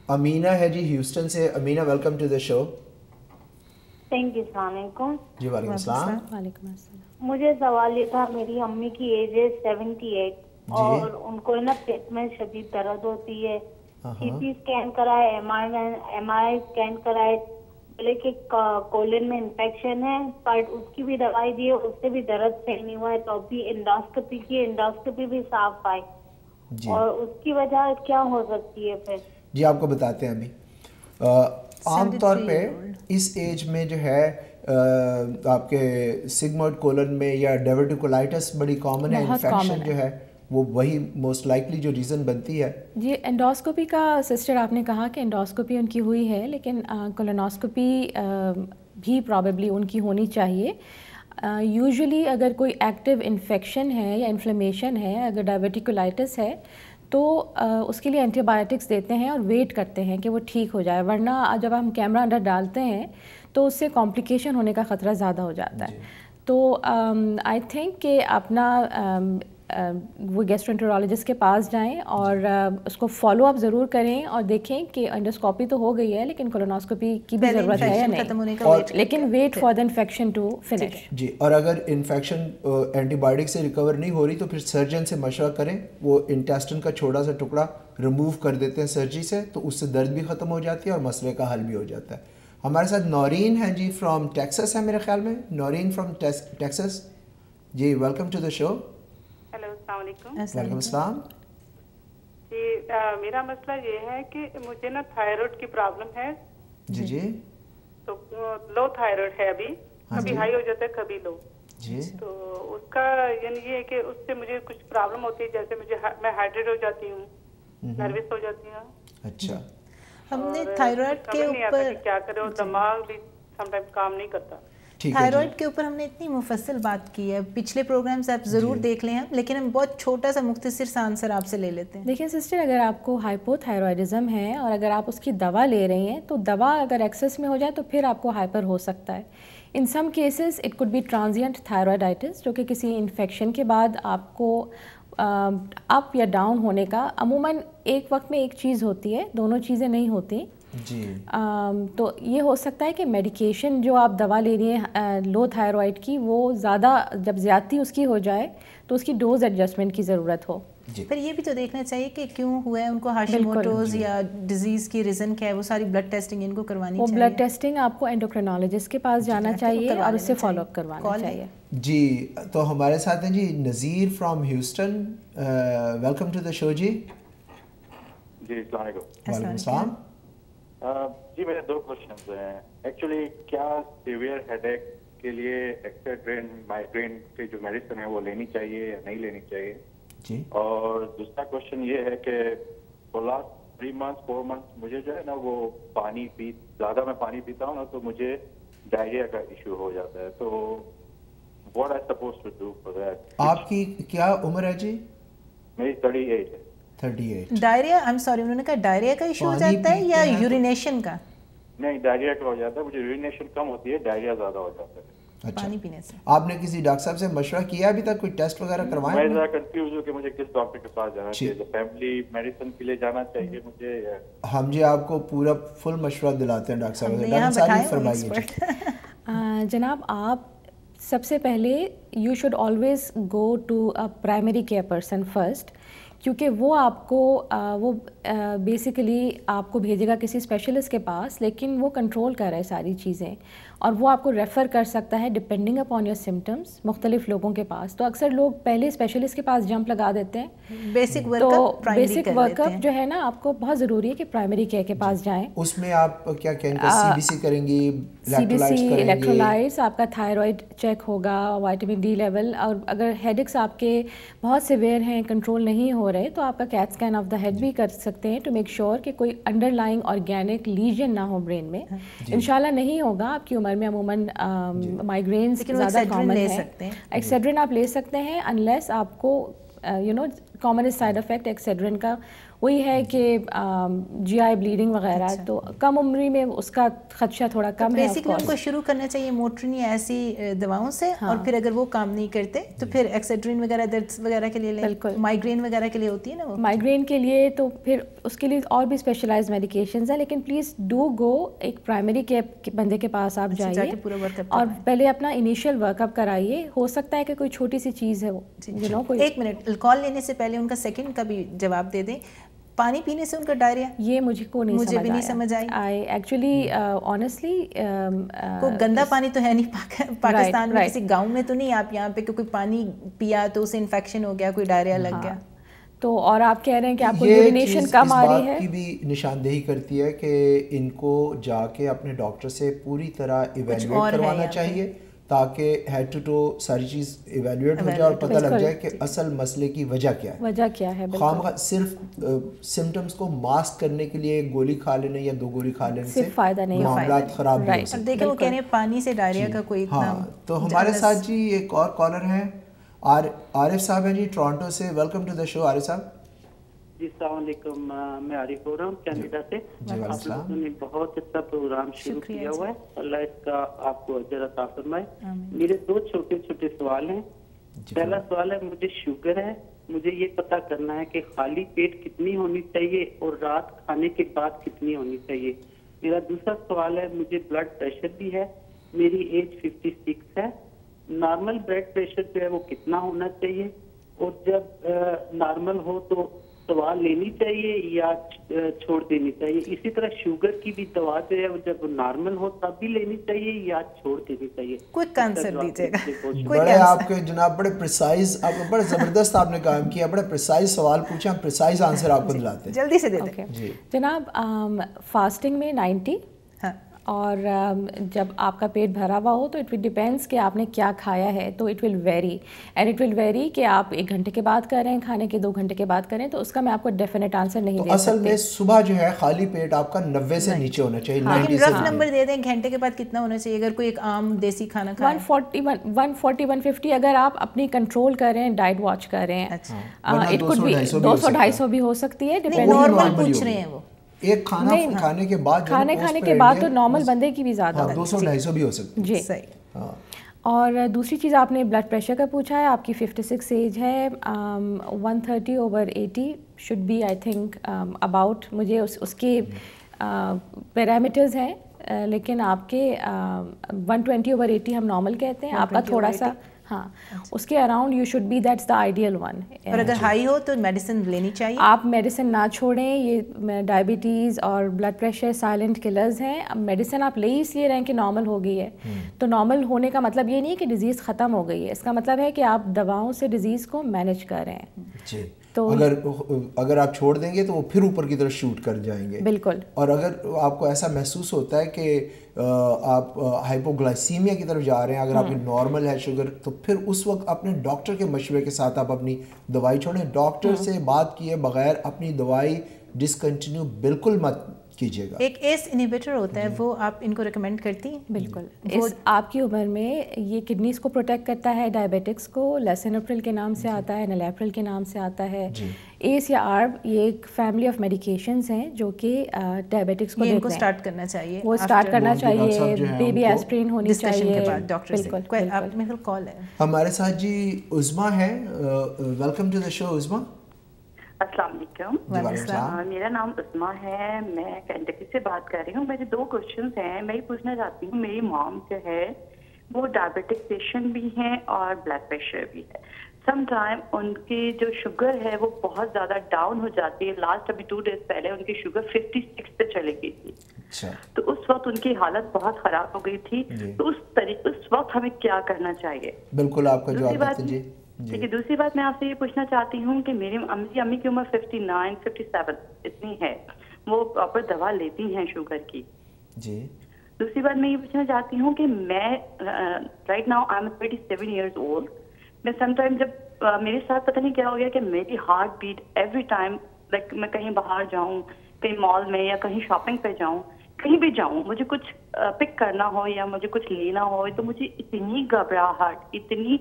امینہ ہے جی ہیوسٹن سے۔ Amina welcome to the show. Thank you, السلام علیکم۔ جی وعلیکم السلام۔ وعلیکم السلام۔ مجھے سوال یہ تھا، میری امی کی ایج ہے 78 اور ان کو نا پیٹ میں شدید درد ہوتی ہے، سی ٹی اسکین کرائے، ایم آئی اسکین کرائے، بولے کہ کولن میں انفیکشن ہے، بٹ اس کی بھی دوائی دی ہے، اس سے بھی درد صحیح نہیں ہوا ہے، تو ابھی انڈوسکوپی کی، انڈوسکوپی بھی صاف آئی، اور اس کی وجہ کیا ہو سکتی ہے پھر؟ جی آپ کو بتاتے ہیں ابھی۔ عام طور پہ اس ایج میں جو ہے آپ کے سگموئڈ کولن میں یا ڈیورٹیکولائٹس بڑی کامن ہے، انفیکشن جو ہے وہ وہی موسٹ لائکلی جو ریزن بنتی ہے۔ جی انڈوسکوپی کا سسٹر آپ نے کہا کہ انڈوسکوپی ان کی ہوئی ہے، لیکن کولونوسکوپی بھی پرابیبلی ان کی ہونی چاہیے۔ یوزولی اگر کوئی ایکٹیو انفیکشن ہے یا انفلیمیشن ہے، اگر ڈائیورٹیکولائٹس ہے تو اس کے لیے اینٹی بایوٹکس دیتے ہیں اور ویٹ کرتے ہیں کہ وہ ٹھیک ہو جائے، ورنہ جب ہم کیمرہ انڈر ڈالتے ہیں تو اس سے کمپلیکیشن ہونے کا خطرہ زیادہ ہو جاتا ہے۔ تو آئی تھنک کہ اپنا وہ گیسٹرونٹرولوجسٹ کے پاس جائیں اور اس کو فالو اپ ضرور کریں اور دیکھیں کہ انڈوسکوپی تو ہو گئی ہے لیکن کولونوسکوپی کی بھی ضرورت ہے یا نہیں، لیکن wait for the infection to finish. جی اور اگر انفیکشن اینٹی بایوٹک سے ریکور نہیں ہو رہی تو پھر سرجن سے مشورہ کریں، وہ انٹیسٹن کا چھوٹا سا ٹکڑا ریموو کر دیتے ہیں سرجری سے، تو اس سے درد بھی ختم ہو جاتی ہے اور مسئلے کا حل بھی ہو جاتا ہے۔ ہمارے ساتھ نورین ہیں جی فرام ٹیکسس ہے میرے خیال میں، نورین فرام ٹیکسس۔ جی welcome to the show. Hello السلام علیکم۔ وعلیکم السلام۔ جی میرا مسئلہ یہ ہے کہ مجھے نا تھائرائڈ کی پرابلم ہے۔ جی جی۔ تو لو تھائرائڈ ہے ابھی، کبھی ہائی ہو جاتا ہے کبھی لو۔ جی۔ تو اس کا یعنی یہ ہے کہ اس سے مجھے کچھ پرابلم ہوتی ہے، جیسے میں ہائیڈریٹ ہو جاتی ہوں، نروس ہو جاتی ہوں۔ اچھا۔ ہم نے تھائرائڈ کے اوپر کیا کرے اور دماغ بھی سم ٹائم کام نہیں کرتا۔ تھائرائڈ کے اوپر ہم نے اتنی مفصل بات کی ہے، پچھلے پروگرامز آپ ضرور دیکھ لیں، لیکن ہم بہت چھوٹا سا مختصر سا آنسر آپ سے لے لیتے ہیں۔ دیکھیں سسٹر، اگر آپ کو ہائپو تھائرائڈزم ہے اور اگر آپ اس کی دوا لے رہی ہیں تو دوا اگر ایکسس میں ہو جائے تو پھر آپ کو ہائپر ہو سکتا ہے۔ In some cases it could be transient thyroiditis, جو کہ کسی انفیکشن کے بعد آپ کو اپ یا ڈاؤن ہونے کا، عموماً ایک وقت میں ایک چیز ہوتی ہے، دونوں چیزیں نہیں ہوتی۔ جی تو یہ ہو سکتا ہے کہ میڈیکیشن جو آپ دوا لے رہی ہیں لو تھائرائڈ کی، وہ زیادہ جب زیادتی اس کی ہو جائے تو اس کی ڈوز ایڈجسٹمنٹ کی ضرورت ہو۔ پھر یہ بھی تو دیکھنا چاہیے کہ کیوں ہوا ہے ان کو، ہاشیموٹوز یا ڈیزیز کی ریزن کیا ہے، وہ ساری بلڈ ٹیسٹنگ ان کو کروانی چاہیے۔ وہ بلڈ ٹیسٹنگ آپ کو انڈوکرینالوجسٹ کے پاس جانا چاہیے اور اس سے فالو اپ کروانا چاہیے۔ جی تو ہمارے ساتھ ہیں جی Nazir from Houston, welcome to the show. جی جی السلام علیکم۔ وعلیکم السلام۔ جی میرے 2 کوشچنز ہیں۔ ایکچولی کیا سیویئر ہیڈ ایک کے لیے ایکسیڈرین مائیگرین کی جو میڈیسن ہے وہ لینی چاہیے یا نہیں لینی چاہیے؟ جی۔ اور دوسرا کوشچن یہ ہے کہ فور لاسٹ 3 months 4 months مجھے جو ہے نا وہ زیادہ میں پانی پیتا ہوں نا تو مجھے ڈائریا کا ایشو ہو جاتا ہے، تو what I suppose to do for that? آپ کی کیا عمر ہے جی؟ میری 38 ہے۔ 38۔ ڈائریا، آئی ایم سوری، انہوں نے کہا ڈائریا کا ایشو ہو جاتا ہے یا یورینیشن کا؟ نہیں ڈائریا کا ہو جاتا ہے، مجھے یورینیشن کم ہوتی ہے، ڈائریا زیادہ ہو جاتا ہے پانی پینے سے۔ آپ نے کسی ڈاکٹر صاحب سے مشورہ کیا ابھی تک، کوئی ٹیسٹ وغیرہ کروائے؟ میں ذرا کنفیوز ہوں کہ مجھے کس ڈاکٹر کے پاس جانا چاہیے، فیملی میڈیسن کے لیے جانا چاہیے مجھے؟ ہم جی آپ کو پورا فل مشورہ دلاتے ہیں ڈاکٹر صاحب، فرمائیے۔ جناب آپ سب سے پہلے you should always go to a primary care person first, کیونکہ وہ آپ کو وہ بیسیکلی آپ کو بھیجے گا کسی اسپیشلسٹ کے پاس، لیکن وہ کنٹرول کر رہے ساری چیزیں، اور وہ آپ کو ریفر کر سکتا ہے ڈپینڈنگ اپون یور سمٹمس مختلف لوگوں کے پاس. تو اکثر لوگ پہلے اسپیشلسٹ کے پاس جمپ لگا دیتے ہیں. بیسک ورک اپ جو ہے نا آپ کو بہت ضروری ہے کہ پرائمری کیئر کے پاس جائیں. اس میں آپ کیا کہیں گے؟ سی بی سی کریں گی, الیکٹرولائٹس, آپ کا تھائرائڈ چیک ہوگا, وائٹامن ڈی لیول, اور اگر ہیڈ ایکس آپ کے بہت سیویئر ہیں, کنٹرول نہیں ہو رہے, تو آپ کا CAT scan of the head بھی کر سکتے ہیں ٹو میک شیور کہ کوئی انڈر لائنگ آرگینک لیجن نہ ہو برین میں. انشاءاللہ نہیں ہوگا. آپ کی عمر میں عموماً مائیگرینس زیادہ کامن ہے. ایکسیڈرن آپ لے سکتے ہیں انلیس آپ کو کامن سائڈ افیکٹ ایکسیڈرن کا وہی ہے کہ جی آئی بلیڈنگ وغیرہ. تو کم عمری میں اس کا خدشہ تھوڑا کم ہے. بیسکلی ان کو شروع کرنا چاہیے موٹرنی ایسی دواؤں سے, اور پھر اگر وہ کام نہیں کرتے تو پھر ایکسیڈرین وغیرہ درد وغیرہ کے لیے لیں. بالکل, مائیگرین وغیرہ کے لیے ہوتی ہے نا وہ, مائیگرین کے لیے تو پھر اس کے لیے اور بھی اسپیشلائز میڈیکیشنز ہیں. لیکن پلیز ڈو گو, ایک پرائمری کے بندے کے پاس آپ جائیے اور پہلے اپنا انیشیل ورک اپ کرائیے. ہو سکتا ہے کہ کوئی چھوٹی سی چیز ہے وہ. ایک منٹ, کال لینے سے پہلے ان کا سیکنڈ کا بھی جواب دے دیں. پانی پینے سے ان کا ڈائریا, یہ مجھے بھی نہیں سمجھ آئی. ایکچولی آنیسٹلی کوئی گندا پانی تو ہے نہیں پاکستان میں, کسی گاؤں میں تو نہیں آپ یہاں پہ کہ کوئی پانی پیا تو اسے انفیکشن ہو گیا, کوئی ڈائریا لگ گیا. تو اور آپ کہہ رہے ہیں کہ آپ کو یورینیشن کم آ رہی ہے, یہ کی بھی نشاندہی کرتی ہے کہ ان کو جا کے اپنے ڈاکٹر سے پوری طرح ایویلویٹ کروانا چاہیے, تاکہ ہیڈ ٹو ٹو ساری چیز ایویلویٹ ہو جائے اور پتہ لگ جائے کہ اصل مسئلے کی وجہ کیا ہے. خام صرف سمٹمز کو ماسک کرنے کے لیے ایک گولی کھا لینے یا 2 گولی کھا لینے سے فائدہ نہیں, معاملات خراب نہیں ہو سکتے. دیکھیں وہ کہہ رہے ہیں پانی سے ڈائریا کا کوئی اتنا. تو ہمارے ساتھ جی ایک اور کالر ہیں, عارف صاحب ہیں جی ٹورانٹو سے. ویلکم ٹو دا شو عارف صاحب. جی السلام علیکم, میں عارف ہو رہا ہوں کینیڈا سے. آپ لوگوں نے بہت اچھا پروگرام شروع کیا ہوا ہے, اللہ اس کا آپ کو اجر عطا فرمائے. میرے 2 چھوٹے چھوٹے سوال ہیں. پہلا سوال ہے, مجھے شوگر ہے, مجھے یہ پتا کرنا ہے کہ خالی پیٹ کتنی ہونی چاہیے اور رات کھانے کے بعد کتنی ہونی چاہیے. میرا دوسرا سوال ہے, مجھے بلڈ پریشر بھی ہے, میری ایج 56 ہے. نارمل بلڈ پریشر جو ہے وہ کتنا ہونا چاہیے, اور جب نارمل ہو تو دوا لینی چاہیے یا چھوڑ دینی چاہیے. اسی طرح شوگر کی بھی دوا جو ہے وہ جب نارمل ہو تب بھی لینی چاہیے یا چھوڑ دینی چاہیے. کوئک آنسر دیجیے گا. بڑے آپ کے جناب بڑے پریسائز, آپ بڑے زبردست آپ نے کام کیا, بڑے پریسائز سوال پوچھے, ہم پریسائز آنسر آپ کو دلاتے ہیں. جلدی سے دے دیں. جناب فاسٹنگ میں 90, اور جب آپ کا پیٹ بھرا ہوا ہو تو اٹ ول ڈیپینڈس کہ آپ نے کیا کھایا ہے. تو it will very, and it will very کہ آپ 1 گھنٹے کے بعد کریں کھانے کے, 2 گھنٹے کے بعد کریں. تو اس کا میں آپ کو ڈیفینیٹ آنسر نہیں دے سکتی. اصل میں صبح جو ہے خالی پیٹ آپ کا 90 سے نیچے ہونا چاہیے. لیکن رف نمبر دے دیں گھنٹے کے بعد کتنا ہونا چاہیے اگر کوئی ایک عام دیسی کھانا کھائے. 140 150 اگر آپ اپنی کنٹرول کریں, ڈائٹ واچ کریں. اٹ کوڈ بی 200-250 بھی ہو سکتی ہے. نارمل پوچھ رہے ہیں وہ ایک کھانا کھانے کے بعد تو نارمل بندے کی بھی زیادہ 200-250 بھی ہو سکتی ہے. جی صحیح. اور دوسری چیز آپ نے بلڈ پریشر کا پوچھا ہے, آپ کی 56 ایج ہے, 130/80 should be I think about. مجھے اس کے پیرامیٹرز ہیں, لیکن آپ کے 120/80 ہم نارمل کہتے ہیں. آپ کا تھوڑا سا اس کے around you should be, that's the ideal one. اور اگر ہائی ہو تو میڈیسن لینی چاہیے. آپ میڈیسن نہ چھوڑیں, یہ ڈائبٹیز اور بلڈ پریشر سائلنٹ کلرز ہیں. میڈیسن آپ لے اس لیے رہیں کہ نارمل ہو گئی ہے. تو نارمل ہونے کا مطلب یہ نہیں ہے کہ ڈیزیز ختم ہو گئی ہے, اس کا مطلب ہے کہ آپ دواؤں سے ڈیزیز کو مینیج کر رہے ہیں. تو اگر آپ چھوڑ دیں گے تو وہ پھر اوپر کی طرف شوٹ کر جائیں گے. بالکل. اور اگر آپ کو ایسا محسوس ہوتا ہے کہ آپ ہائپوگلائسیمیا کی طرف جا رہے ہیں, اگر آپ کی نارمل ہے شوگر, تو پھر اس وقت اپنے ڈاکٹر کے مشورے کے ساتھ آپ اپنی دوائی چھوڑیں. ڈاکٹر سے بات کیے بغیر اپنی دوائی ڈسکنٹینیو بالکل مت کیجیے گا. ایک ایس انہیبیٹر ہوتا ہے, وہ آپ ان کو ریکمینڈ کرتی ہیں؟ بالکل. آپ کی عمر میں یہ کڈنیز کو پروٹیکٹ کرتا ہے, ڈائبیٹکس کو. لیسنپرل کے نام سے آتا ہے, نلیپرل کے نام سے آتا ہے. ایس یا آرب یہ ایک فیملی آف میڈیکیشنز ہیں جو کہ ڈائبیٹکس کو ان کو اسٹارٹ کرنا چاہیے. وہ اسٹارٹ کرنا چاہیے, بیبی ایسپرین ہونی چاہیے. بالکل. آپ میرا کال ہے ہمارے ساتھ جی عظمیٰ ہے. ویلکم ٹو دا شو عظمیٰ. السلام علیکم. میرا نام عظمیٰ ہے, میں کینٹکی سے بات کر رہی ہوں. میرے 2 کوشچنز ہیں. میں یہ پوچھنا چاہتی ہوں, میری مام جو ہے وہ ڈائبٹک پیشنٹ بھی ہیں اور بلڈ پریشر بھی ہے. سم ٹائم ان کی جو شوگر ہے وہ بہت زیادہ ڈاؤن ہو جاتی ہے. لاسٹ ابھی 2 days پہلے ان کی شوگر 56 پہ چلی گئی تھی. تو اس وقت ان کی حالت بہت خراب ہو گئی تھی. تو اس وقت ہمیں کیا کرنا چاہیے؟ بالکل آپ کا جواب دیتے جی. ٹھیک ہے. دوسری بات میں آپ سے یہ پوچھنا چاہتی ہوں کہ میری امی کی عمر 59 57 اتنی ہے, وہ پراپر دوا لیتی ہیں شوگر کی جی. دوسری بات میں یہ پوچھنا چاہتی ہوں کہ میں right now I am 37 years old. میں سم ٹائم جب میرے ساتھ پتہ نہیں کیا ہو گیا کہ میری heart beat every time like میں کہیں باہر جاؤں, کہیں مال میں یا کہیں شاپنگ پہ جاؤں, کہیں بھی جاؤں, مجھے کچھ پک کرنا ہو یا مجھے کچھ لینا ہو تو مجھے اتنی گھبراہٹ اتنی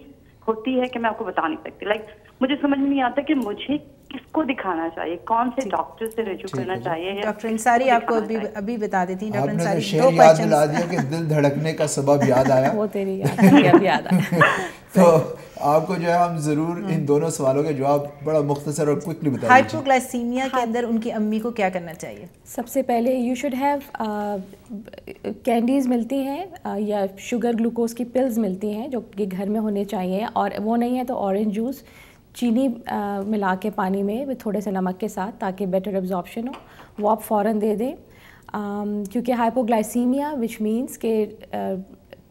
ہوتی ہے کہ میں آپ کو بتا نہیں سکتی. لائک مجھے سمجھ نہیں آتا کہ مجھے کس کو دکھانا چاہیے, کون سے ڈاکٹر سے رجوع کرنا چاہیے. ڈاکٹر انصاری آپ کو ابھی بتا دیتی ہیں. ڈاکٹر انصاری شعر یاد دلا دیا کہ دل دھڑکنے کا سبب یاد آیا. وہ تیری یاد آیا. تو آپ کو جو ہے ہم ضرور ان دونوں سوالوں کے جواب بڑا مختصر اور کوئکلی بتا دیں. ہائپوگلائسیمیا کے اندر ان کی امی کو کیا کرنا چاہیے؟ سب سے پہلے یو شوڈ ہیو کینڈیز ملتی ہیں یا شوگر گلوکوز کی پلز ملتی ہیں جو کہ گھر میں ہونے چاہیے, اور وہ نہیں ہے تو اورنج جوس چینی ملا کے پانی میں تھوڑے سے نمک کے ساتھ تاکہ بیٹر ایبزارپشن ہو, وہ آپ فوراً دے دیں. کیونکہ ہائپوگلائسیمیا وچ مینس کہ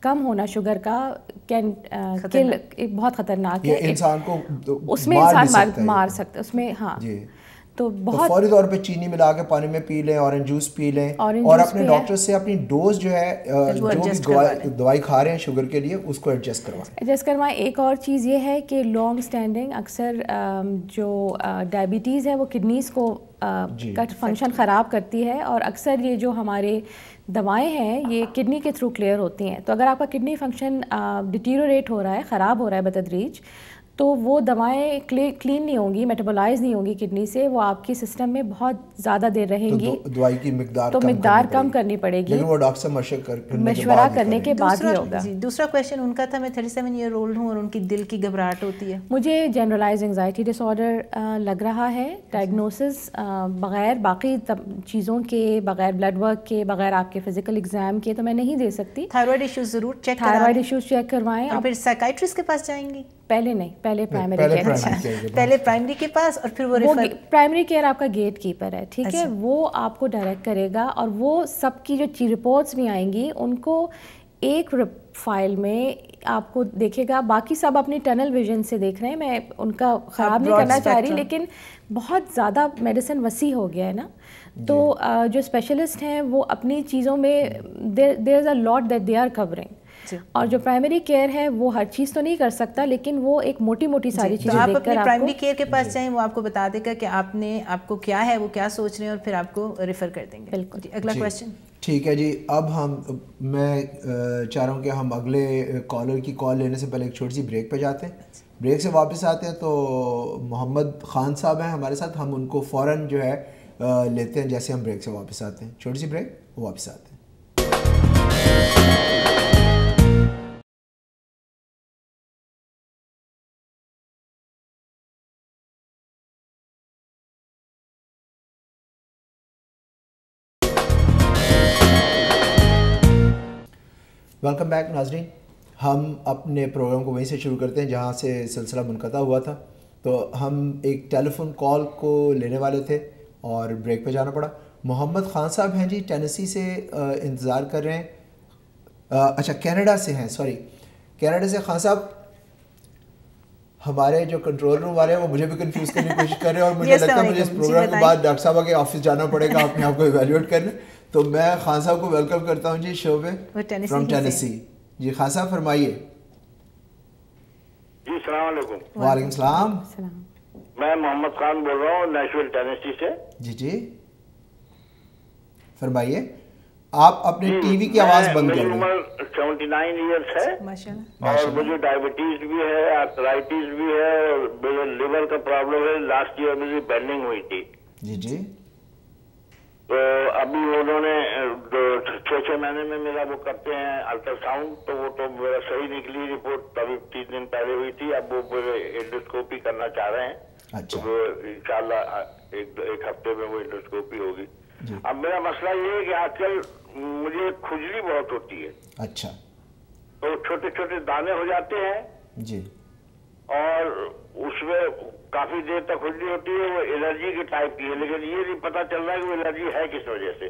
کم ہونا شوگر کا کین کل بہت خطرناک ہے, انسان کو اس میں انسان مار سکتا ہے اس میں. ہاں تو بہت فوری طور پہ چینی ملا کے پانی میں پی لیں, اورنج جوس پی لیں, اور اپنے ڈاکٹر سے اپنی ڈوز جو ہے جو بھی دوائی کھا رہے ہیں شوگر کے لیے اس کو ایڈجسٹ کروائیں. ایک اور چیز یہ ہے کہ لانگ اسٹینڈنگ اکثر جو ڈائبٹیز ہے وہ کڈنیز کو کا فنکشن خراب کرتی ہے, اور اکثر یہ جو ہمارے دوائیں ہیں یہ کڈنی کے تھرو کلیئر ہوتی ہیں. تو اگر آپ کا کڈنی فنکشن ڈیٹیریوریٹ ہو رہا ہے, خراب ہو رہا ہے بتدریج, تو وہ دوائیں کلین نہیں ہوں گی, میٹابولائز نہیں ہوں گی کڈنی سے, وہ آپ کی سسٹم میں بہت زیادہ دیر رہیں گی, دوائی کی مقدار کم کرنی پڑے گی, لیکن وہ ڈاکٹر سے مشورہ کرنے کے بعد ہی ہوگا. دوسرا کویشچن ان کا تھا, میں 37 ایئر اولڈ ہوں اور ان کی دل کی گھبراہٹ ہوتی ہے. مجھے جنرلائز انگزائٹی ڈس آرڈر لگ رہا ہے. ڈائگنوسس بغیر باقی چیزوں کے, بغیر بلڈ ورک کے, بغیر آپ کے فزیکل ایگزام کے تو میں نہیں دے سکتی. تھائرائڈ ایشوز ضرور چیک کرائیں. تھائرائڈ ایشوز چیک کروائیں. اور پھر سائیکائٹرسٹ کے پاس جائیں گی؟ پہلے نہیں, پہلے پرائمری کے پاس, اور پھر وہ پرائمری کیئر آپ کا گیٹ کیپر ہے, ٹھیک ہے, وہ آپ کو ڈائریکٹ کرے گا, اور وہ سب کی جو رپورٹس بھی آئیں گی ان کو ایک فائل میں آپ کو دیکھے گا. باقی سب اپنی ٹنل ویژن سے دیکھ رہے ہیں, میں ان کا خراب نہیں کرنا چاہ رہی, لیکن بہت زیادہ میڈیسن وسیع ہو گیا ہے نا, تو جو اسپیشلسٹ ہیں وہ اپنی چیزوں میں there is a lot that they are covering. اور جو پرائمری کیئر ہے وہ ہر چیز تو نہیں کر سکتا, لیکن وہ ایک موٹی موٹی ساری چیزیں دیکھ کر آپ پرائمری کیئر کے پاس جائیں, وہ آپ کو بتا دے گا کہ آپ کو کیا ہے, وہ کیا سوچ رہے ہیں, اور پھر آپ کو ریفر کر دیں گے. بالکل. اگلا کویشچن. ٹھیک ہے جی. اب میں چاہ رہا ہوں کہ ہم اگلے کالر کی کال لینے سے پہلے ایک چھوٹی سی بریک پہ جاتے ہیں. بریک سے واپس آتے ہیں تو محمد خان صاحب ہیں ہمارے ساتھ, ہم ان کو فوراً جو ہے لیتے ہیں جیسے ہم بریک سے واپس آتے ہیں. چھوٹی سی بریک, واپس آتے ہیں. ویلکم بیک ناظرین. ہم اپنے پروگرام کو وہیں سے شروع کرتے ہیں جہاں سے سلسلہ منقطع ہوا تھا. تو ہم ایک ٹیلی فون کال کو لینے والے تھے اور بریک پہ جانا پڑا. محمد خان صاحب ہیں جی, ٹینیسی سے انتظار کر رہے ہیں. اچھا کینیڈا سے ہیں, سوری کینیڈا سے. خان صاحب ہمارے جو کنٹرول روم والے ہیں وہ مجھے بھی کنفیوز کرنے کی کوشش کر رہے ہیں, اور مجھے لگتا ہے مجھے اس پروگرام کے بعد ڈاکٹر صاحب کے آفس جانا پڑے گا اپنے آپ کو ایویلیویٹ کرنے. تو میں خان صاحب کو ویلکم کرتا ہوں جی شو پہ فرام ٹینیسی. جی خان صاحب فرمائیے. جی السلام علیکم. وعلیکم السلام. میں محمد خان بول رہا ہوں نیشنل ٹینیسی سے. جی جی فرمائیے. آپ اپنے ٹی وی کی آواز بند کر لیں. میری عمر 79 ایئرس ہے, اور مجھے ڈائبٹیز بھی ہے, آرتھرائٹس بھی ہے, اور مجھے لیور کا پرابلم ہے. لاسٹ ایئر مجھے بینڈنگ ہوئی تھی. جی جی. تو ابھی انہوں نے 6 مہینے میں میرا وہ کرتے ہیں الٹرا ساؤنڈ, تو وہ تو میرا صحیح نکلی رپورٹ, ابھی 3 دن پہلے ہوئی تھی. اب وہ میرے انڈوسکوپی کرنا چاہ رہے ہیں. اچھا. تو انشاءاللہ ایک ہفتے میں وہ انڈوسکوپی ہوگی. اب میرا مسئلہ یہ ہے کہ آج کل مجھے کھجلی بہت ہوتی ہے. اچھا. تو چھوٹے چھوٹے دانے ہو جاتے ہیں جی, اور اس میں کافی دیر تک کھجلی ہوتی ہے. وہ الرجی کے ٹائپ کی ہے, لیکن یہ نہیں پتا چل رہا ہے کہ وہ الرجی ہے کس وجہ سے.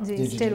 HCl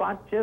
5-6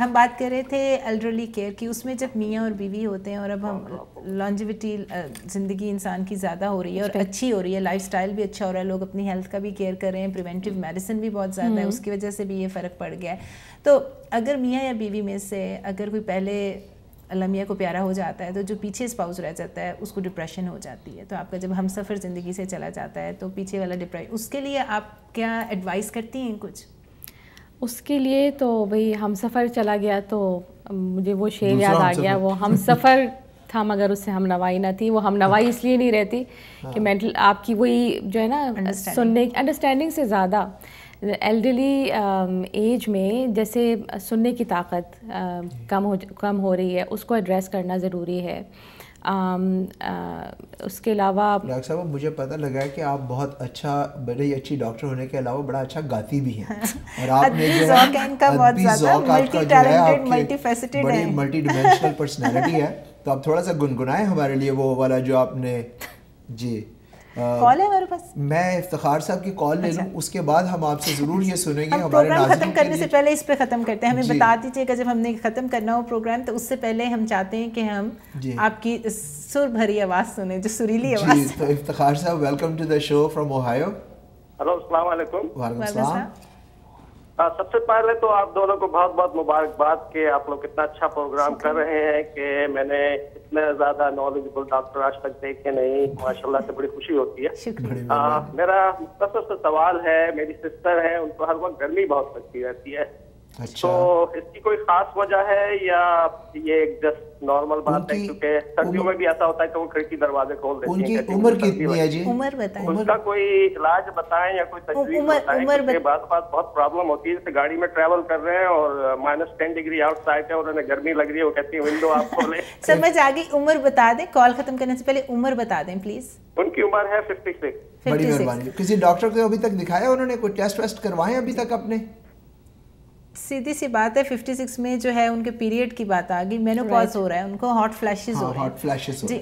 ہم بات کر رہے تھے ایلڈرلی کیئر کی. اس میں جب میاں اور بیوی ہوتے ہیں اور اب ہم لانجیوٹی زندگی انسان کی زیادہ ہو رہی ہے اور اچھی ہو رہی ہے, لائف سٹائل بھی اچھا ہو رہا ہے, لوگ اپنی ہیلتھ کا بھی کیئر کر رہے ہیں, پریونٹیو میڈیسن بھی بہت زیادہ ہے, اس کی وجہ سے بھی یہ فرق پڑ گیا ہے. تو اگر میاں یا بیوی میں سے اگر کوئی پہلے اللہ میاں کو پیارا ہو جاتا ہے تو جو پیچھے اسپاؤس رہ جاتا ہے اس کو ڈپریشن ہو جاتی ہے. تو آپ کا جب ہم سفر زندگی سے چلا جاتا ہے تو پیچھے والا ڈپریشن, اس کے لیے آپ کیا ایڈوائس کرتی ہیں کچھ؟ اس کے لیے تو بھئی ہم سفر چلا گیا تو مجھے وہ شعر یاد آ گیا, وہ ہم سفر تھا مگر اس سے ہم نوائی نہ تھی. وہ ہم نوائی اس لیے نہیں رہتی کہ مینٹل آپ کی وہی جو ہے نا سننے انڈرسٹینڈنگ سے زیادہ ایلڈرلی ایج میں جیسے سننے کی طاقت کم ہو رہی ہے, اس کو ایڈریس کرنا ضروری ہے. اس کے علاوہ ڈاکٹر صاحب مجھے پتہ لگا ہے کہ آپ بہت اچھا, بڑی اچھی ڈاکٹر ہونے کے علاوہ بڑا اچھا گاتی بھی ہیں, اور آپ نے جو ہے ادبی ذوق آپ کا جو ہے آپ کی بڑی ملٹی ڈیمینشنل پرسنالٹی ہے. تو آپ تھوڑا سا گنگنائیں ہمارے لیے وہ والا جو آپ نے. جی کال ہے ہمارے پاس, میں افتخار صاحب کی کال لے لوں, اس کے بعد ہم آپ سے ضرور یہ سنیں گے. ہمارے پروگرام ختم کرنے سے پہلے اس پہ ختم کرتے ہیں, ہمیں بتا دیجیے گا جب ہم نے ختم کرنا ہو پروگرام تو اس سے پہلے ہم چاہتے ہیں کہ ہم آپ کی سر بھری آواز سنیں, جو سریلی آواز. جی تو افتخار صاحب welcome to the show from Ohio. Hello السلام علیکم. وعلیکم السلام. سب سے پہلے تو آپ دونوں کو بہت بہت مبارکباد کہ آپ لوگ اتنا اچھا پروگرام کر رہے ہیں کہ میں نے اتنے زیادہ نالجبل ڈاکٹر آج تک دیکھے نہیں, ماشاءاللہ سے بڑی خوشی ہوتی ہے. میرا مختصر سے سوال ہے, میری سسٹر ہے, ان کو ہر وقت گرمی بہت لگتی رہتی ہے, تو اس کی کوئی خاص وجہ ہے یا یہ ایک جسٹ نارمل بات ہے؟ کیونکہ سردیوں میں بھی ایسا ہوتا ہے کہ وہ کھڑکی دروازے کھول دیتی ہیں. ان کی عمر کتنی ہے جی؟ عمر بتائیں, اس کا کوئی علاج بتائیں یا کوئی تجویز بتائیں, کیونکہ بعض بہت پرابلم ہوتی ہے. جیسے گاڑی میں ٹریول کر رہے ہیں اور -10 ڈگری آؤٹ سائڈ ہے اور انہیں گرمی لگ رہی ہے, وہ کہتی ہیں ونڈو آپ کھولیں. سمجھ آ گئی. عمر بتا دیں, کال ختم کرنے سے پہلے عمر بتا دیں پلیز. ان کی عمر ہے 56. بڑی مہربانی. کسی ڈاکٹر کو ابھی تک دکھایا انہوں نے, کوئی ٹیسٹ ویسٹ کروائے ابھی تک اپنے؟ سیدھی سی بات ہے 56 میں جو ہے ان کے پیریڈ کی بات آ گئی, مینوپاز ہو رہا ہے, ان کو ہاٹ فلیشز ہو رہے ہیں. جی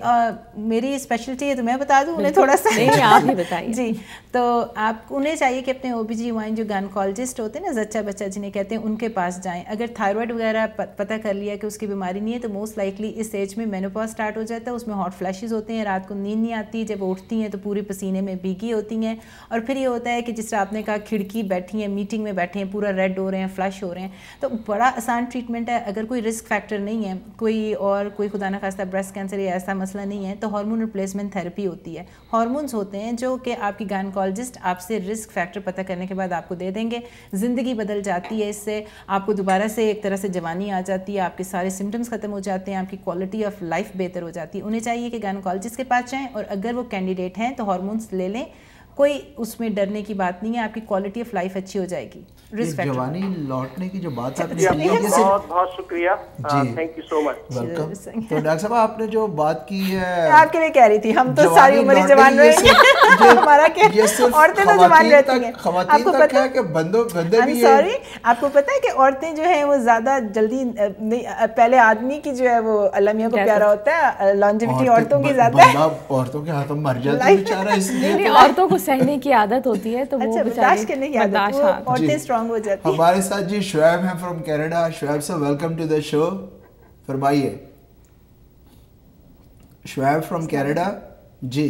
میری اسپیشلٹی ہے تو میں بتا دوں انہیں تھوڑا سا. نہیں آپ ہی بتائیے. جی تو آپ انہیں چاہیے کہ اپنے OB-GYN جو گائنکالوجسٹ ہوتے ہیں نا, زچہ بچہ جنہیں کہتے ہیں, ان کے پاس جائیں. اگر تھائرائڈ وغیرہ پتہ کر لیا کہ اس کی بیماری نہیں ہے تو موسٹ لائکلی اس ایج میں مینوپاز سٹارٹ ہو جاتا ہے. اس میں ہاٹ فلیشز ہوتے ہیں, رات کو نیند نہیں آتی, جب اٹھتی ہیں تو پوری پسینے میں بھیگی ہوتی ہیں, اور پھر یہ ہوتا ہے کہ جس طرح آپ نے کہا کھڑکی بیٹھی ہیں, میٹنگ میں بیٹھے ہیں, پورا ریڈ ہو رہے ہیں, فلش ہو رہے ہیں. تو بڑا آسان ٹریٹمنٹ ہے. اگر کوئی رسک فیکٹر نہیں ہے, کوئی خدا نخواستہ بریسٹ کینسر یا ایسا مسئلہ نہیں ہے, تو ہارمون ریپلیسمنٹ تھراپی ہوتی ہے. ہارمونز ہوتے ہیں جو کہ آپ کی گائنکالوجسٹ آپ سے رسک فیکٹر پتہ کرنے کے بعد آپ کو دے دیں گے. زندگی بدل جاتی ہے اس سے, آپ کو دوبارہ سے ایک طرح سے جوانی آ جاتی ہے, آپ کے سارے سمٹمز ختم ہو جاتے ہیں, آپ کی کوالٹی آف لائف بہتر ہو جاتی ہے. انہیں چاہیے کہ گائنکالوجسٹ کے پاس جائیں, اور اگر وہ کینڈیڈیٹ ہیں تو ہارمونز لے لیں. کوئی اس میں ڈرنے کی بات نہیں ہے, آپ کی کوالٹی آف لائف اچھی ہو جائے گی. جوانی لوٹنے کی جو بات آپ نے کی, بہت بہت شکریہ, thank you so much. Welcome. تو ڈاکٹر صاحب آپ نے جو بات کی ہے آپ کے لیے کہہ رہی تھی, ہم تو ساری عمر ہی جوان رہے ہیں, ہمارا کیا عورتیں تو جوان رہتی ہیں. آپ کو پتہ ہے کہ بندے بھی سوری آپ کو پتہ ہے کہ عورتیں جو ہیں وہ زیادہ جلدی, پہلے آدمی کی جو ہے وہ اللہ میاں کو پیارا ہوتا ہے, لانجیوٹی عورتوں کی زیادہ ہے. عورتوں کے ہاتھوں مر جاتے ہیں بیچارہ, اس لیے عورتوں کو سہنے کی عادت ہوتی ہے, تو وہ برداشت کرنے کی عادت, وہ عورتیں اسٹرانگ ہو جاتی ہیں. ہمارے ساتھ جی شعیب ہیں فرام کینیڈا. شعیب صاحب ویلکم ٹو دا شو, فرمائیے. Shoaib from Canada. جی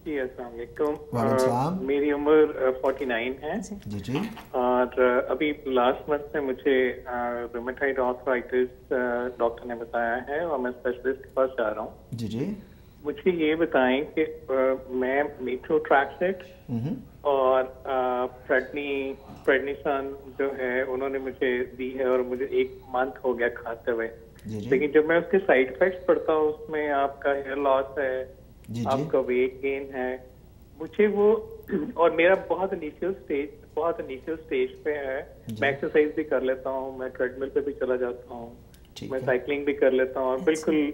جی السلام علیکم. وعلیکم السلام. میری عمر 49 ہے. جی جی. اور ابھی لاسٹ منتھ میں مجھے رومیٹائڈ آرتھرائٹس ڈاکٹر نے بتایا ہے, اور میں اسپیشلسٹ کے پاس جا رہا ہوں. جی جی. مجھے یہ بتائیں کہ میں میتھوٹریکسیٹ اور پریڈنیسون جو ہے انہوں نے مجھے دی ہے, اور مجھے 1 month ہو گیا کھاتے ہوئے. لیکن جب میں اس کے سائڈ افیکٹس پڑھتا ہوں, اس میں آپ کا ہیئر لاس ہے, آپ کا ویٹ گین ہے, مجھے وہ, اور میرا بہت انیشیل اسٹیج پہ ہے. میں ایکسرسائز بھی کر لیتا ہوں, میں ٹریڈ مل پہ بھی چلا جاتا ہوں, میں سائیکلنگ بھی کر لیتا ہوں, اور بالکل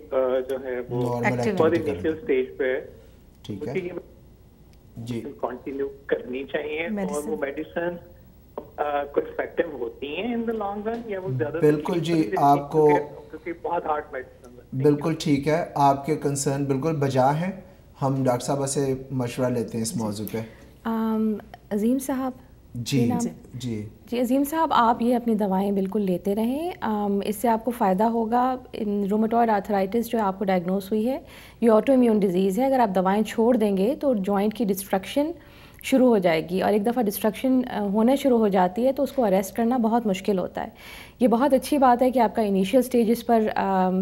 جو ہے وہ بہت انیشیل اسٹیج پہ ہے. مجھے یہ کنٹینیو کرنی چاہیے, اور وہ میڈیسن کچھ افیکٹو ہوتی ہیں ان دا لانگ رن, یا وہ زیادہ؟ بالکل جی, آپ کو بہت ہارڈ میڈیسن. بالکل ٹھیک ہے, آپ کے کنسرن بالکل بجا ہیں. ہم ڈاکٹر صاحب سے مشورہ لیتے ہیں اس موضوع پہ. عظیم صاحب جی جی جی عظیم صاحب، آپ یہ اپنی دوائیں بالکل لیتے رہیں، اس سے آپ کو فائدہ ہوگا. رومیٹوئڈ آرتھرائٹس جو آپ کو ڈائگنوز ہوئی ہے یہ آٹو امیون ڈیزیز ہے. اگر آپ دوائیں چھوڑ دیں گے تو جوائنٹ کی ڈسٹرکشن شروع ہو جائے گی، اور ایک دفعہ ڈسٹرکشن ہونے شروع ہو جاتی ہے تو اس کو اریسٹ کرنا بہت مشکل ہوتا ہے. یہ بہت اچھی بات ہے کہ آپ کا انیشیل سٹیجز پر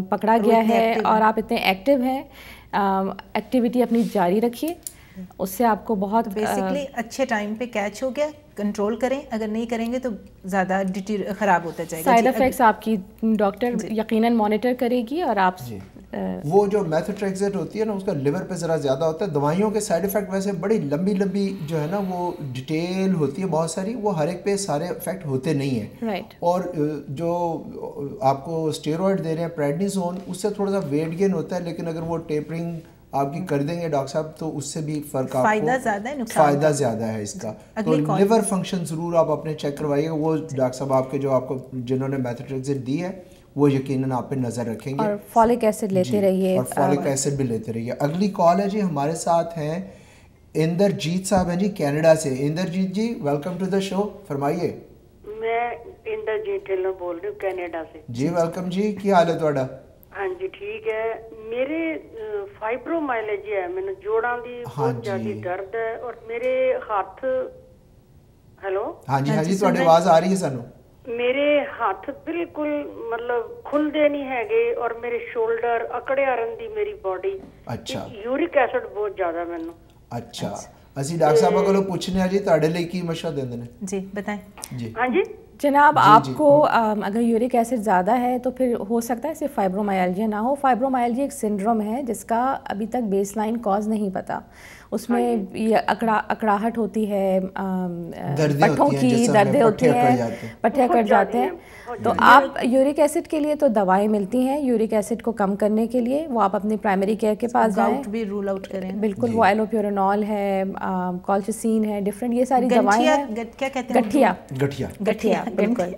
پکڑا گیا ہے اور آپ اتنے ایکٹیو ہیں. ایکٹیویٹی اپنی جاری رکھیے، اس سے آپ کو بہت بیسکلی اچھے ٹائم پہ کیچ ہو گیا. کنٹرول کریں، اگر نہیں کریں گے تو زیادہ خراب ہوتا جائے گا. سائیڈ افیکٹس آپ کی ڈاکٹر یقیناً مانیٹر کرے گی. اور آپ وہ جو میتھوٹریکسیٹ ہوتی ہے نا، اس کا لیور پہ ذرا زیادہ ہوتا ہے. دوائیوں کے سائیڈ افیکٹ ویسے بڑی لمبی جو ہے نا وہ ڈیٹیل ہوتی ہے بہت ساری، وہ ہر ایک پہ سارے افیکٹ ہوتے نہیں ہیں. رائٹ. اور جو آپ کو اسٹیرائڈ دے رہے ہیں پریڈنیزون، اس سے تھوڑا سا ویٹ گین ہوتا ہے، لیکن اگر وہ ٹیپرنگ آپ کی کر دیں گے ڈاکٹر صاحب تو اس سے بھی فرق، آپ کو فائدہ زیادہ ہے اس کا. تو لیور فنکشن ضرور آپ اپنے چیک کروائیے گا. وہ ڈاکٹر صاحب آپ کے جو آپ کو جنہوں نے میتھوٹریکسیٹ دی ہے وہ یقیناً آپ پہ نظر رکھیں گے. اور فولک ایسڈ لیتے رہیے. اور فولک ایسڈ بھی لیتے رہیے. اگلی کال ہے جی ہمارے ساتھ ہیں اندرجیت صاحب ہیں جی کینیڈا سے. اندرجیت جی ویلکم ٹو دا شو، فرمائیے. میں اندرجیت ڈھلو بول رہی ہوں کینیڈا سے. جی ویلکم جی، کی حال ہے تہاڈا؟ ہاں جی ٹھیک ہے. میرے فائبرومائلجی ہے، مینوں جوڑاں دی بہت زیادہ درد ہے، اور میرے ہاتھ ہیلو ہاں جی تہاڈی آواز آ رہی ہے سانوں. میرے ہاتھ بالکل مطلب کھلدے نہیں ہے گے، اور میرے شولڈر اکڑیا رہندی میری باڈی. اچھا. یورک ایسڈ بہت زیادہ مینوں. اچھا اسی ڈاکٹر صاحب کولوں پوچھنے ہیں جی تہاڈے لئی کی مشورہ دیندے نے. جی بتائیں. جی ہاں جی جناب آپ کو اگر یورک ایسڈ زیادہ ہے تو پھر ہو سکتا ہے صرف فائبرومائلجیا نہ ہو. فائبرومائلجیا ایک سنڈروم ہے جس کا ابھی تک بیس لائن کاز نہیں پتا. اس میں یہ اکڑاہٹ ہوتی ہے، پٹھوں کی دردیں ہوتی ہیں، پٹھے کٹ جاتے ہیں. تو آپ یورک ایسڈ کے لیے تو دوائیں ملتی ہیں یورک ایسڈ کو کم کرنے کے لیے. وہ آپ اپنی پرائمری کیئر کے پاس جائیں. بھی رول آؤٹ کریں. بالکل. وہ ایلوپیورینول ہے، کالچسین ہے، ڈفرینٹ یہ ساری دوائیں ہیں. کیا کہتے ہیں؟ گٹھیا بالکل.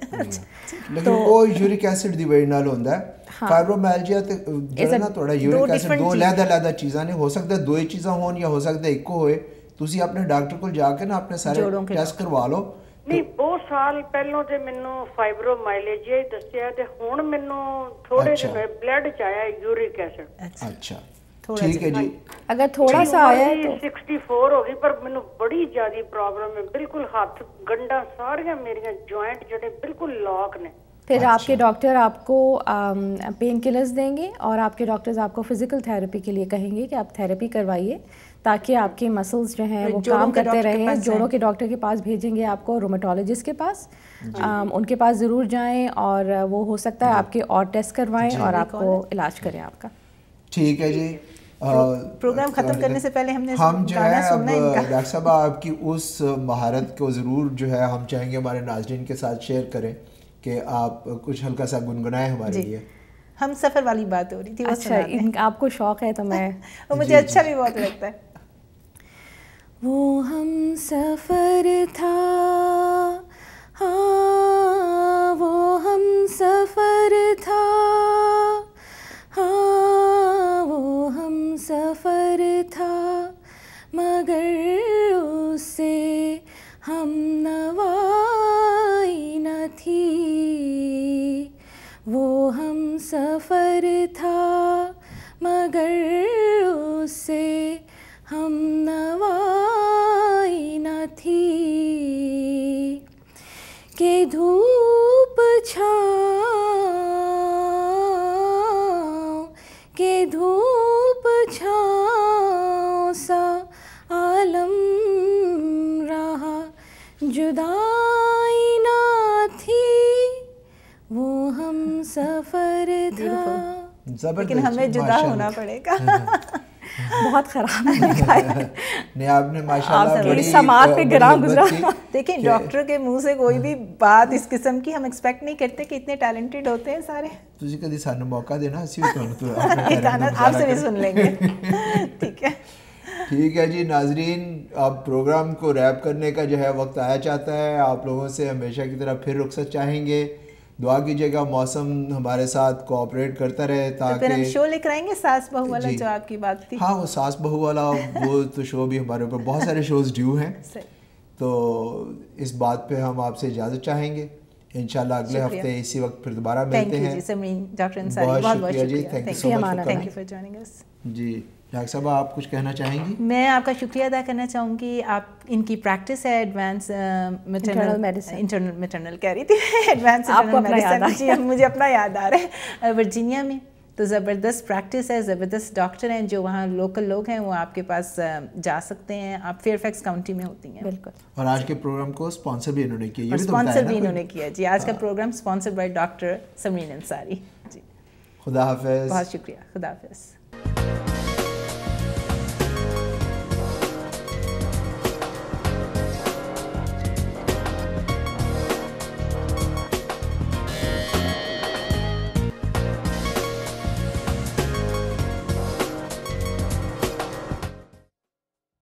لیکن وہ یورک ایسڈ دی وجہ نال ہوندا ہے. فائبرومائلجیا تے جو نا تھوڑا یورک ایسڈ دو علیحدہ چیزاں نے، ہو سکتا ہے دو ہی چیزاں ہون یا ہو سکتا ہے ایک ہوئے. تسی اپنے ڈاکٹر کو جا کے نا اپنے سارے ٹیسٹ کروا لو. نہیں بہت سال پہلوں تے مینوں فائبرومائلجیا ہی دسیا تے ہن مینوں تھوڑے جے بلڈ چ آیا یورک ایسڈ. اچھا ٹھیک ہے جی. اگر تھوڑا سا آیا ہے تو 64 ہو گئی، پر مینوں بڑی زیادہ پرابلم ہے. بالکل ہاتھ گنڈا سارے میریاں جوائنٹ جڑے بالکل لاک نے. پھر آپ کے ڈاکٹر آپ کو پین کلرز دیں گے، اور آپ کے ڈاکٹرز آپ کو فزیکل تھیراپی کے لیے کہیں گے کہ آپ تھیراپی کروائیے تاکہ آپ کے مسلز جو ہیں وہ کام کرتے رہیں. جوڑوں کے ڈاکٹر کے پاس بھیجیں گے آپ کو، رومیٹولوجسٹ کے پاس. ان کے پاس ضرور جائیں، اور وہ ہو سکتا ہے آپ کے اور ٹیسٹ کروائیں اور آپ کو علاج کریں آپ کا. ٹھیک ہے جی. پروگرام ختم کرنے سے پہلے ہم جو ہے اب ڈاکٹر صاحب آپ کی اس مہارت کو ضرور جو ہے ہم چاہیں گے ہمارے ناظرین کے ساتھ شیئر کریں کہ آپ کچھ ہلکا سا گنگنائیں ہمارے لیے. ہم سفر والی بات ہو رہی تھی. اچھا آپ کو شوق ہے تو میں مجھے اچھا بھی بہت لگتا ہے. وہ ہم سفر تھا، ہاں وہ ہم سفر تھا، ہاں وہ ہم سفر تھا، مگر اس سے ہم نوائی نہ تھی. وہ ہم سفر تھا مگر اس سے ہم نوائی نہ تھی. کہ دھوپ چھاؤں، کہ دھوپ چھاؤں سا عالم رہا، جدائی نہ تھی. وہ ہم سفر تھا. لیکن ہمیں جدا ہونا پڑے گا. بہت خراب ہے. نہیں آپ نے ماشاءاللہ بڑی سماعت پہ گراں گزرا. دیکھیں ڈاکٹر کے منہ سے کوئی بھی بات اس قسم کی ہم ایکسپیکٹ نہیں کرتے کہ اتنے ٹیلنٹڈ ہوتے ہیں سارے. تجھے کبھی سانوں موقع دینا اسی بھی آپ سے بھی سن لیں گے. ٹھیک ہے ٹھیک ہے جی. ناظرین اب پروگرام کو ریپ کرنے کا جو ہے وقت آیا چاہتا ہے. آپ لوگوں سے ہمیشہ کی طرح پھر رخصت چاہیں گے. دعا کیجیے گا موسم ہمارے ساتھ کوآپریٹ کرتا رہے تاکہ پھر ہم شو لے کر آئیں گے ساس بہو والا جو آپ کی بات تھی. ہاں وہ ساس بہو والا وہ تو شو بھی ہمارے اوپر بہت سارے شوز ڈیو ہیں. تو اس بات پہ ہم آپ سے اجازت چاہیں گے. انشاءاللہ اگلے ہفتے اسی وقت پھر دوبارہ ملتے ہیں. بہت شکریہ جی, تھینک یو سو مچ. جی ڈاکٹر صاحبہ آپ کچھ کہنا چاہیں گی؟ میں آپ کا شکریہ ادا کرنا چاہوں گی. آپ ان کی پریکٹس ہے ایڈوانس انٹرنل میٹرنل کہہ رہی تھی, ایڈوانس جی مجھے اپنا یاد آ رہا ہے, ورجینیا میں. تو زبردست پریکٹس ہے, زبردست ڈاکٹر ہیں جو وہاں لوکل لوگ ہیں وہ آپ کے پاس جا سکتے ہیں. آپ فیئر فیکس کاؤنٹی میں ہوتی ہیں. بالکل. اور آج کے پروگرام کو اسپانسر بھی انہوں نے کیا. اسپانسر بھی انہوں نے کیا جی. آج کا programme sponsor by doctor Samreen Ansari. جی خدا حافظ. بہت شکریہ. خدا حافظ.